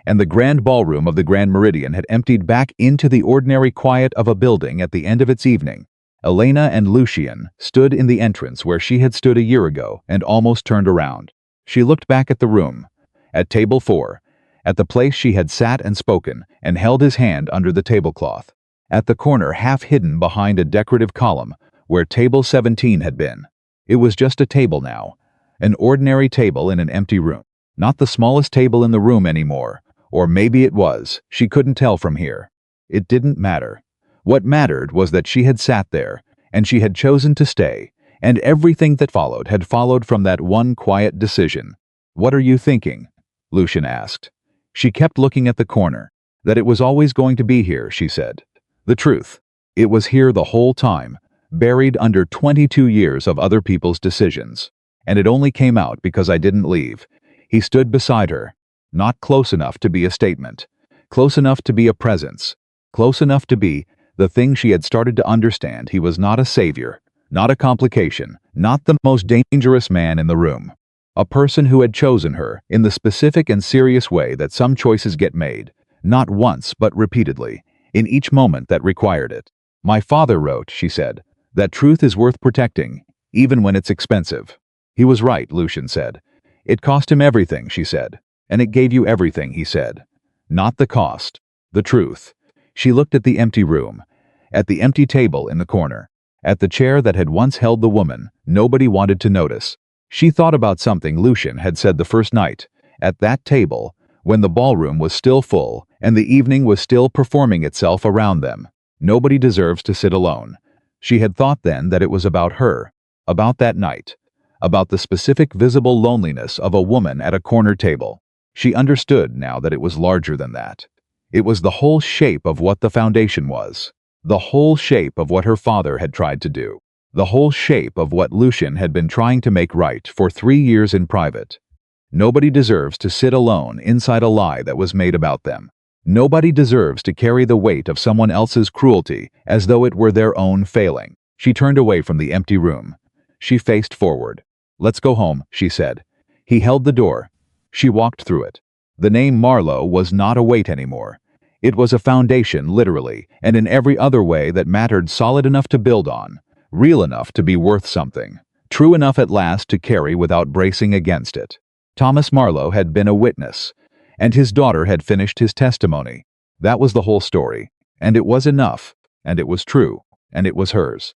and the grand ballroom of the Grand Meridian had emptied back into the ordinary quiet of a building at the end of its evening, Elena and Lucien stood in the entrance where she had stood a year ago and almost turned around. She looked back at the room, at table 4, at the place she had sat and spoken, and held his hand under the tablecloth, at the corner half hidden behind a decorative column where table 17 had been. It was just a table now, an ordinary table in an empty room. Not the smallest table in the room anymore, or maybe it was, she couldn't tell from here. It didn't matter. What mattered was that she had sat there, and she had chosen to stay, and everything that followed had followed from that one quiet decision. "What are you thinking?" Lucien asked. She kept looking at the corner. "That it was always going to be here," she said. "The truth. It was here the whole time, buried under 22 years of other people's decisions. And it only came out because I didn't leave." He stood beside her, not close enough to be a statement, close enough to be a presence, close enough to be the thing she had started to understand. He was not a savior, not a complication, not the most dangerous man in the room. A person who had chosen her in the specific and serious way that some choices get made, not once but repeatedly, in each moment that required it. "My father wrote," she said, "that truth is worth protecting, even when it's expensive." He was right, Lucien said. "It cost him everything," she said. "And it gave you everything," he said. "Not the cost. The truth." She looked at the empty room, at the empty table in the corner, at the chair that had once held the woman nobody wanted to notice. She thought about something Lucien had said the first night, at that table, when the ballroom was still full and the evening was still performing itself around them. Nobody deserves to sit alone. She had thought then that it was about her, about that night, about the specific visible loneliness of a woman at a corner table. She understood now that it was larger than that. It was the whole shape of what the foundation was, the whole shape of what her father had tried to do, the whole shape of what Lucien had been trying to make right for 3 years in private. Nobody deserves to sit alone inside a lie that was made about them. Nobody deserves to carry the weight of someone else's cruelty as though it were their own failing. She turned away from the empty room. She faced forward. "Let's go home," she said. He held the door. She walked through it. The name Marlowe was not a weight anymore. It was a foundation, literally, and in every other way that mattered, solid enough to build on, real enough to be worth something, true enough at last to carry without bracing against it. Thomas Marlowe had been a witness, and his daughter had finished his testimony. That was the whole story, and it was enough, and it was true, and it was hers.